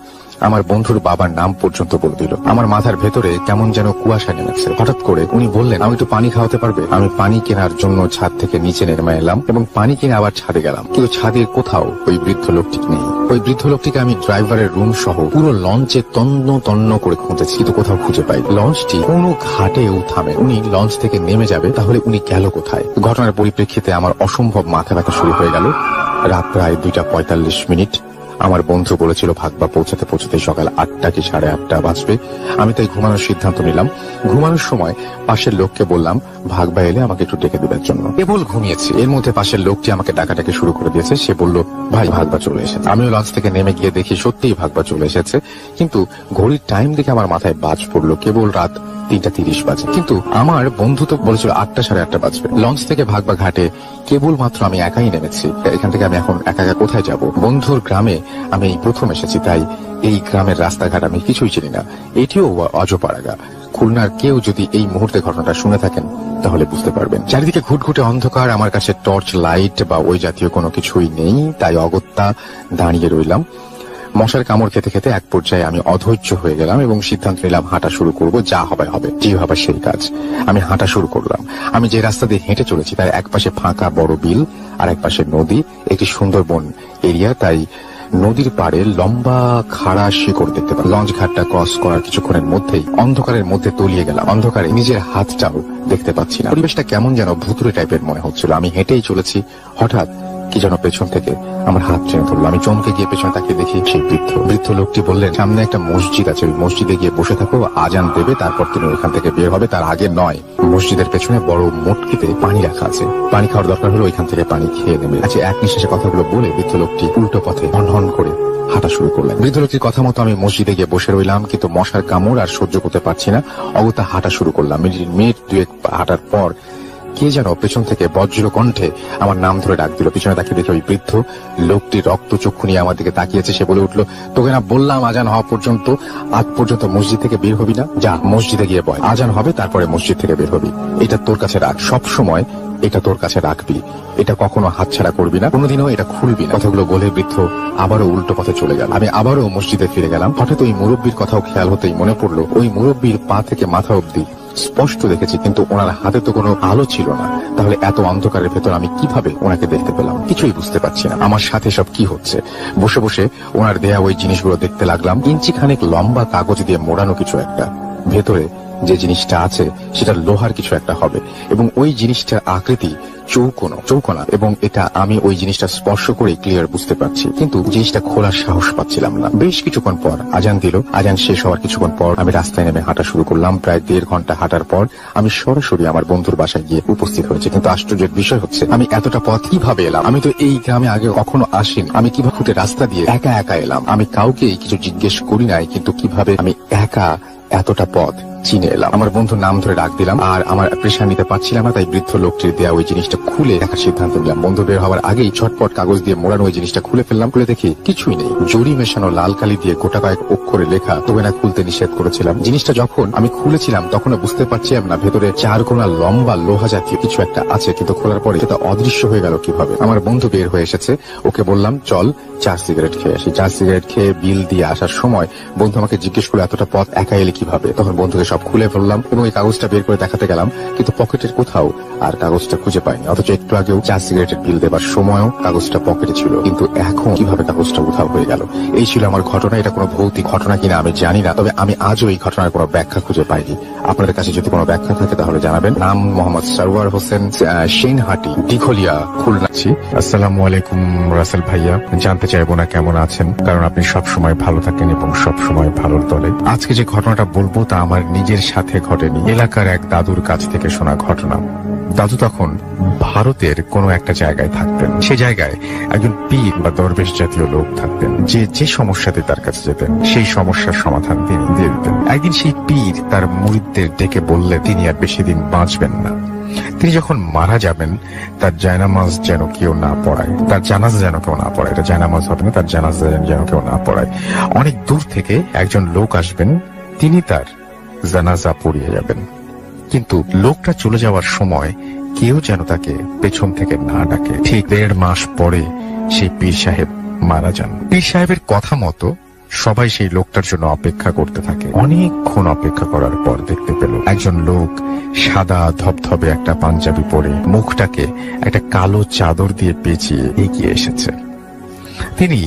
আমার বন্ধুর বাবার নাম পর্যন্ত বলে দিল। আমার মাথার ভেতরে কেমন যেন কুয়াশা নেমেছে। হঠাৎ করে উনি বললেন, আমি একটু পানি খাওয়াতে পারবে? আমি পানি কেনার জন্য ছাদ থেকে নিচে নেমে এলাম এবং পানি কিনে আবার ছাদে গেলাম, কিন্তু ছাদের কোথাও ওই বৃদ্ধ লোকটি নেই। ওই বৃদ্ধ লোকটিকে আমি ড্রাইভারের রুম সহ পুরো লঞ্চে তন্ন তন্ন করে খুঁজেছি, কিন্তু কোথাও খুঁজে পাই। লঞ্চটি কোনো ঘাটেও থামে। উনি লঞ্চ থেকে নেমে যাবে, তাহলে উনি গেল কোথায়? ঘটনার পরিপ্রেক্ষিতে আমার অসম্ভব মাথা ব্যথা শুরু হয়ে গেল। রাত প্রায় 2:45। আমার বন্ধু বলেছিল ভাগবা পৌঁছাতে পৌঁছাতে সকাল 8টা কি 8:30 বাজবে। আমি তাই ঘুমানোর সিদ্ধান্ত নিলাম। ঘুমানোর সময় পাশের লোককে বললাম ভাগবা এলে আমাকে একটু ডেকে দেবার জন্য। কেবল ঘুমিয়েছি, এর মধ্যে পাশের লোকটি আমাকে ডাকাডাকি শুরু করে দিয়েছে। সে বলল, ভাই ভাগবা চলে এসেছে। আমিও লঞ্চ থেকে নেমে গিয়ে দেখি সত্যিই ভাগবা চলে এসেছে, কিন্তু ঘড়ির টাইম দেখে আমার মাথায় বাজ পড়লো কেবল রাত 3:30 বাজে। কিন্তু আমার বন্ধু তো বলেছিল 8টা 8:30 বাজবে। লঞ্চ থেকে ভাগবা ঘাটে কেবলমাত্র আমি একাই নেমেছি। এখান থেকে আমি এখন একা একা কোথায় যাব? বন্ধুর গ্রামে আমি এই প্রথম এসেছি, তাই এই গ্রামের রাস্তাঘাট আমি কিছুই চিনি না। এটিও অজপাড়াগা। খুলনার কেউ যদি এই মুহূর্তে ঘটনাটা শুনে থাকেন তাহলে বুঝতে পারবেন। চারিদিকে ঘুটঘুটে অন্ধকার। আমার কাছে টর্চ লাইট বা ওই জাতীয় কোনো কিছুই নেই, তাই অগত্যা দাঁড়িয়ে রইলাম। মশার কামড় খেতে খেতে এক পর্যায়ে আমি অধৈর্য হয়ে গেলাম এবং সিদ্ধান্ত নিলাম হাঁটা শুরু করব। যা হবে হবে, যে হবে সেই কাজ। আমি হাঁটা শুরু করলাম। আমি যে রাস্তা দিয়ে হেঁটে চলেছি তার এক পাশে ফাঁকা বড় বিল আর এক পাশে নদী, একটি সুন্দরবন এরিয়া। তাই নদীর পাড়ে লম্বা খাড়া শিকড় দেখতে পাই। লঞ্চ ঘাটটা ক্রস করার কিছুক্ষণের মধ্যেই অন্ধকারের মধ্যে তলিয়ে গেলাম। অন্ধকারে নিজের হাতটাও দেখতে পাচ্ছি না। পরিবেশটা কেমন যেন ভুতুড়ে টাইপের মনে হচ্ছিল। আমি হেঁটেই চলেছি, হঠাৎ কি যেন পেছন থেকে আমার হাত টেনে ধরলো। আমি চমকে গিয়ে পেছনে তাকিয়ে দেখি সেই বৃদ্ধ লোকটি বললেন, সামনে একটা মসজিদ আছে, ওই মসজিদে গিয়ে বসে থাকো, আজান দেবে, তারপর তুমি ওইখান থেকে বের হবে। তার আগে নয়। মসজিদের পেছনে বড় মটকিতে পানি রাখা আছে, পানি খাওয়ার দরকার হলে ওইখান থেকে পানি খেয়ে নেবে। আচ্ছা, এক নিঃশ্বাসে কথাগুলো বলে বৃদ্ধ লোকটি উল্টো পথে হন হন করে হাঁটা শুরু করলেন। বৃদ্ধ লোকটির কথা মতো আমি মসজিদে গিয়ে বসে রইলাম, কিন্তু মশার কামড় আর সহ্য করতে পারছি না। অগত্যা হাঁটা শুরু করলাম। মিনিট 2 হাঁটার পর কে যেন পেছন থেকে বজ্র কণ্ঠে আমার নাম ধরে ডাক দিল। পিছনে তাকিয়ে দেখে ওই বৃদ্ধ লোকটি রক্ত চক্ষু নিয়ে আমার দিকে তাকিয়েছে। সে বলে উঠলো, তোকে না বললাম আজান হওয়া পর্যন্ত আজ পর্যন্ত মসজিদ থেকে বের হবি না? যা মসজিদে গিয়ে বয়, আজান হবে তারপরে মসজিদ থেকে বের হবি। এটা তোর কাছে রাখ, সব সময় এটা তোর কাছে রাখবি, এটা কখনো হাতছাড়া করবি না, কোনোদিনও এটা খুলবি না। কথাগুলো বলে বৃদ্ধ আবারও উল্টো পথে চলে গেল। আমি আবারও মসজিদে ফিরে গেলাম। হঠাৎ ওই মুরব্বীর কথাও খেয়াল হতেই মনে পড়লো, ওই মুরব্বীর পা থেকে মাথা অব্দি স্পষ্ট দেখেছি, কিন্তু ওনার হাতে তো কোনো আলো ছিল না। তাহলে এত অন্ধকারের ভেতর আমি কিভাবে ওনাকে দেখতে পেলাম? কিছুই বুঝতে পারছি না। আমার সাথে সব কি হচ্ছে? বসে বসে ওনার দেয়া ওই জিনিসগুলো দেখতে লাগলাম। ইঞ্চি খানেক লম্বা কাগজ দিয়ে মোড়ানো কিছু একটা, ভেতরে যে জিনিসটা আছে সেটা লোহার কিছু একটা হবে, এবং ওই জিনিসটার আকৃতি চৌকোনা, এবং এটা আমি ওই জিনিসটা স্পর্শ করে ক্লিয়ার বুঝতে পারছি, কিন্তু জিনিসটা খোলার সাহস পাচ্ছিলাম না। বেশ কিছুক্ষণ পর আজান দিল। আজান শেষ হওয়ার কিছুক্ষণ পর আমি রাস্তায় নেমে হাঁটা শুরু করলাম। প্রায় 1.5 ঘন্টা হাঁটার পর আমি সরাসরি আমার বন্ধুর বাসায় গিয়ে উপস্থিত হয়েছি। কিন্তু আশ্চর্যের বিষয় হচ্ছে, আমি এতটা পথ কিভাবে এলাম? আমি তো এই গ্রামে আগে কখনো আসিনি। আমি কিভাবে ফুটে রাস্তা দিয়ে একা একা এলাম? আমি কাউকেই কিছু জিজ্ঞেস করি নাই, কিন্তু কিভাবে আমি একা এতটা পথ চিনে এলাম? আমার বন্ধুর নাম ধরে ডাক দিলাম, আর আমার প্রেশার নিতে পারছিলাম না, তাই বৃদ্ধ লোকটির দেওয়া ওই জিনিসটা খুলে দেখার সিদ্ধান্ত নিলাম। বন্ধু বের হওয়ার আগেই ঝটপট কাগজ দিয়ে মোড়ানো ওই জিনিসটা খুলে ফেললাম। খুলে দেখি কিছুই নেই। জরি মেশানো লাল কালি দিয়ে গোটা কয়েক অক্ষরে লেখা, তবে না খুলতে নিষেধ করেছিলাম। জিনিসটা যখন আমি খুলেছিলাম তখনও বুঝতে পারছিলাম না ভেতরে 4 কোনা লম্বা লোহা জাতীয় কিছু একটা আছে, কিন্তু খোলার পরে সেটা অদৃশ্য হয়ে গেল কিভাবে? আমার বন্ধু বের হয়ে এসেছে, ওকে বললাম চল 4 সিগারেট খেয়ে আসি। 4 সিগারেট খেয়ে বিল দিয়ে আসার সময় বন্ধু আমাকে জিজ্ঞেস করলো এতটা পথ একা এলে কিভাবে? তখন বন্ধুকে সব খুলে ফেললাম এবং এই কাগজটা বের করে দেখাতে গেলাম, কিন্তু পকেটের কোথাও আর কাগজটা খুঁজে পাইনি। অথচ একটু আগেও 4 সিগারেটের বিল দেবার সময়ও কাগজটা পকেটে ছিল, কিন্তু এখন কিভাবে কাগজটা উধাও হয়ে গেল? এই ছিল আমার ঘটনা। এটা কোনো ভৌতিক ঘটনা কিনা আমি জানি না, তবে আমি আজও এই ঘটনার কোনো ব্যাখ্যা খুঁজে পাইনি। আপনাদের কাছে যদি কোনো ব্যাখ্যা থাকে তাহলে জানাবেন। নাম মোহাম্মদ সরওয়ার হোসেন, সেনহাটি, দিঘলিয়া, খুলনা। আসসালামু আলাইকুম রাসেল ভাইয়া। জানতে চাইবো না কেমন আছেন, কারণ আপনি সব সময় ভালো থাকেন এবং সব সময় ভালোর দলে। আজকে যে ঘটনাটা বলবো তা আমার নিজের সাথে ঘটেনি, এলাকার এক দাদুর কাছ থেকে শোনা ঘটনা। দাদু তখন ভারতের কোনো একটা জায়গায় থাকতেন। সে জায়গায় একজন পীর বা দরবেশ জাতীয় লোক থাকতেন, যে সমস্যাতে তার কাছে যেতেন সেই সমস্যার সমাধান তিনি দিয়ে দিতেন। একদিন সেই পীর তার মুরিদদের ডেকে বললে তিনি আর বেশি দিন বাঁচবেন না। তিনি যখন মারা যাবেন তার জায়নামাজ যেন কেউ না পড়ায়, তার জানাজা যেন কেউ না পড়ায়। এটা জায়নামাজ হবে না, তার জানাজা যেন কেউ না পড়ায়। অনেক দূর থেকে একজন লোক আসবেন, তিনি তার জানাজা পড়িয়ে যাবেন, কিন্তু লোকটা চলে যাওয়ার সময় কেউ যেন তাকে পেছন থেকে না ডাকে। ঠিক 1.5 মাস পরে সেই পীর সাহেব মারা যান। পীর সাহেবের কথা মতো সবাই সেই লোকটার জন্য অপেক্ষা করতে থাকে। অনেকক্ষণ অপেক্ষা করার পর দেখতে পেল একজন লোক সাদা ধবধবে একটা পাঞ্জাবি পরে মুখটাকে একটা কালো চাদর দিয়ে পেঁচিয়ে এগিয়ে এসেছে। তিনি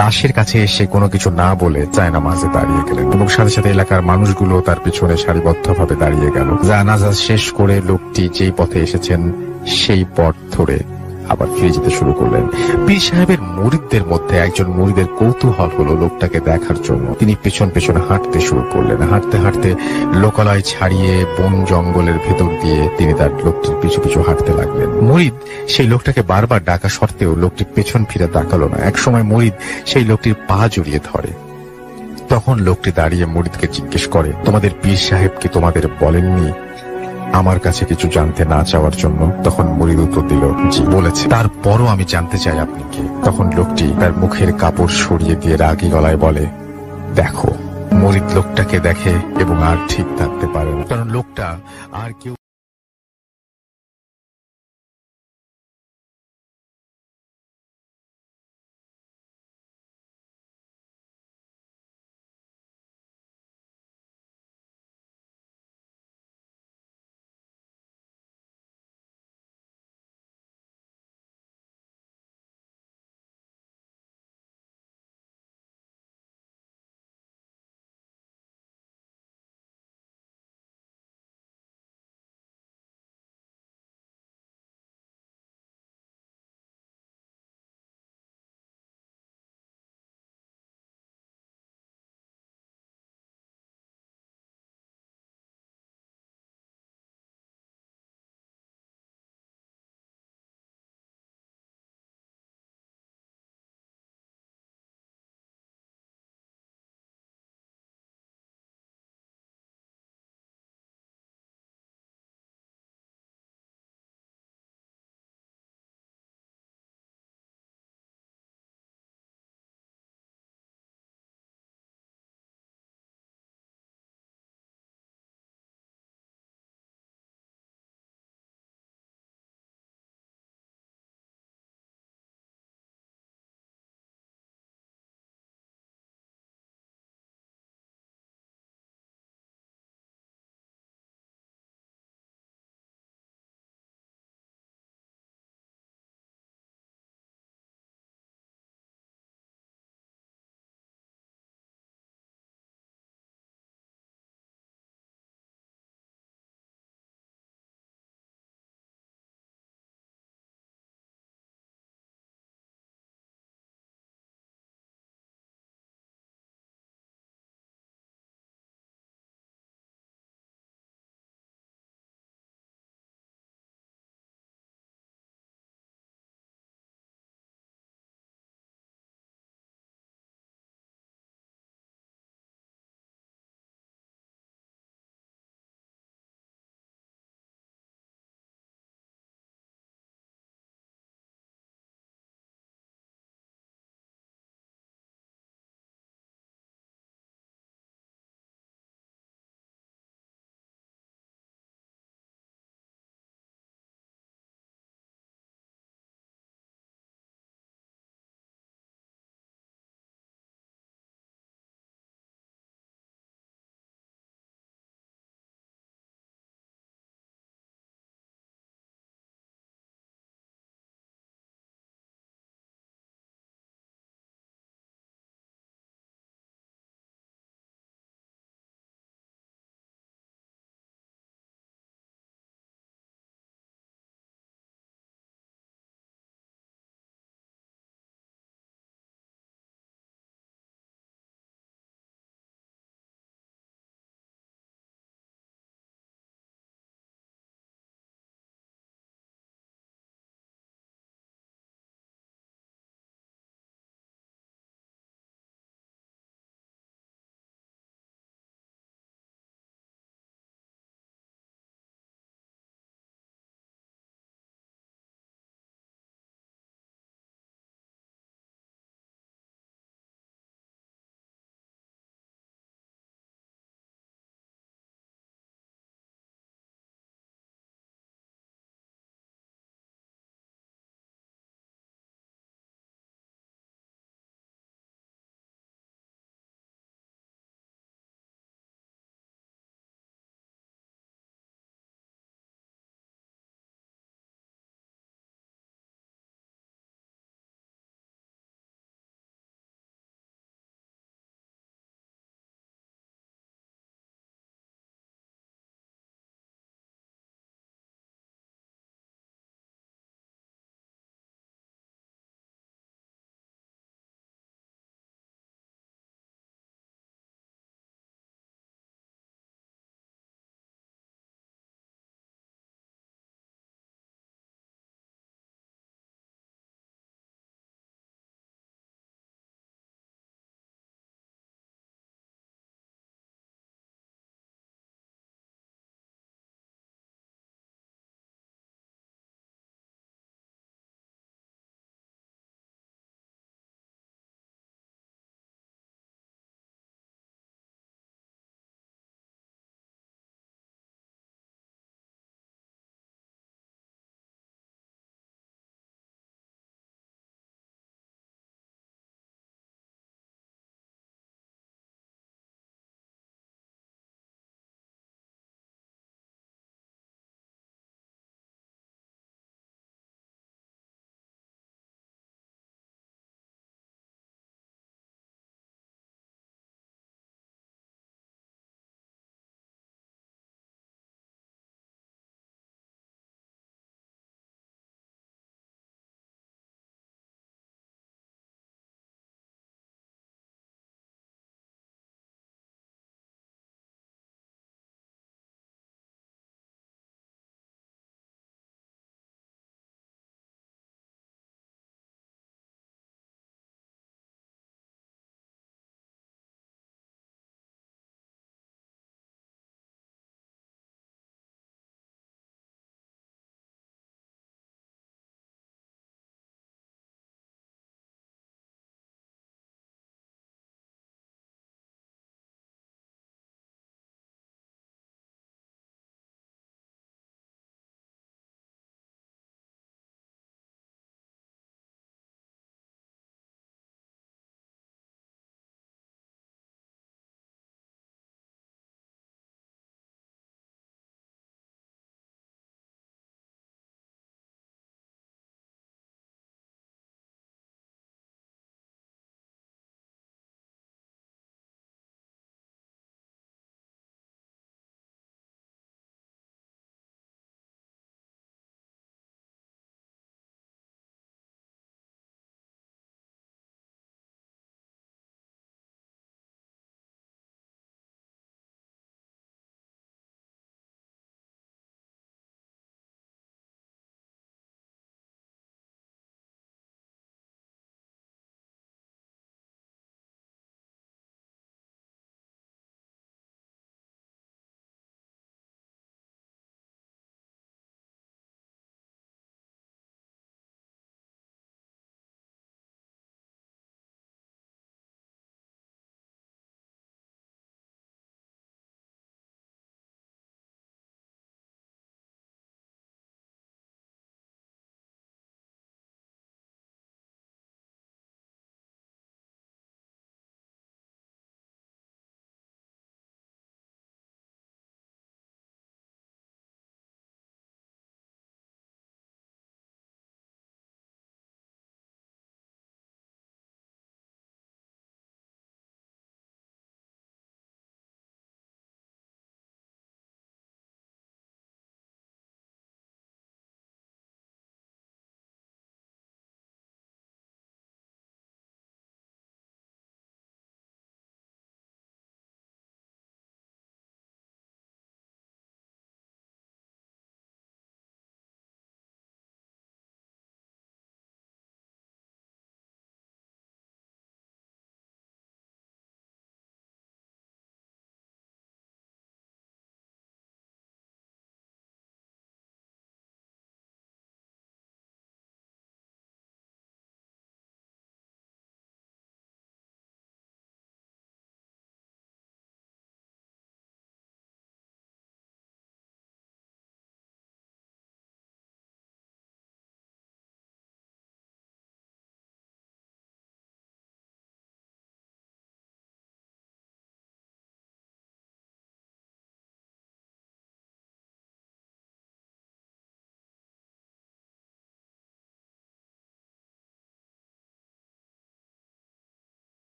লাশের কাছে এসে কোনো কিছু না বলে জায়নামাজে দাঁড়িয়ে গেলেন এবং সাথে সাথে এলাকার মানুষগুলো তার পিছনে সারিবদ্ধভাবে দাঁড়িয়ে গেল। জানাজা শেষ করে লোকটি যেই পথে এসেছেন সেই পথ ধরে আবার ফিরে যেতে শুরু করলেন। পীর সাহেবের মুরিদদের মধ্যে একজন মুরিদের কৌতূহল হলো লোকটাকে দেখার জন্য। তিনি পেছন পেছনে হাঁটতে শুরু করলেন। হাঁটতে হাঁটতে লোকালয় ছাড়িয়ে বন জঙ্গলের ভেতর দিয়ে তিনি তার লোকটির পিছু পিছু হাঁটতে লাগলেন। মুরিদ সেই লোকটাকে বারবার ডাকা সত্ত্বেও লোকটি পেছন ফিরে তাকালো না। একসময় মুরিদ সেই লোকটির পা জড়িয়ে ধরে। তখন লোকটি দাঁড়িয়ে মুরিদকে জিজ্ঞেস করে, তোমাদের পীর সাহেব কি তোমাদের বলেননি আমার কাছে কিছু জানতে না চাওয়ার জন্য? তখন মুরিদ উত্তর দিল, জি বলেছে। তারপরও আমি জানতে চাই আপনি কে? তখন লোকটি তার মুখের কাপড় সরিয়ে দিয়ে রাগী গলায় বলে, দেখো। মুরিদ লোকটাকে দেখে এবং আর ঠিক থাকতে পারে না, কারণ লোকটা আর কেউ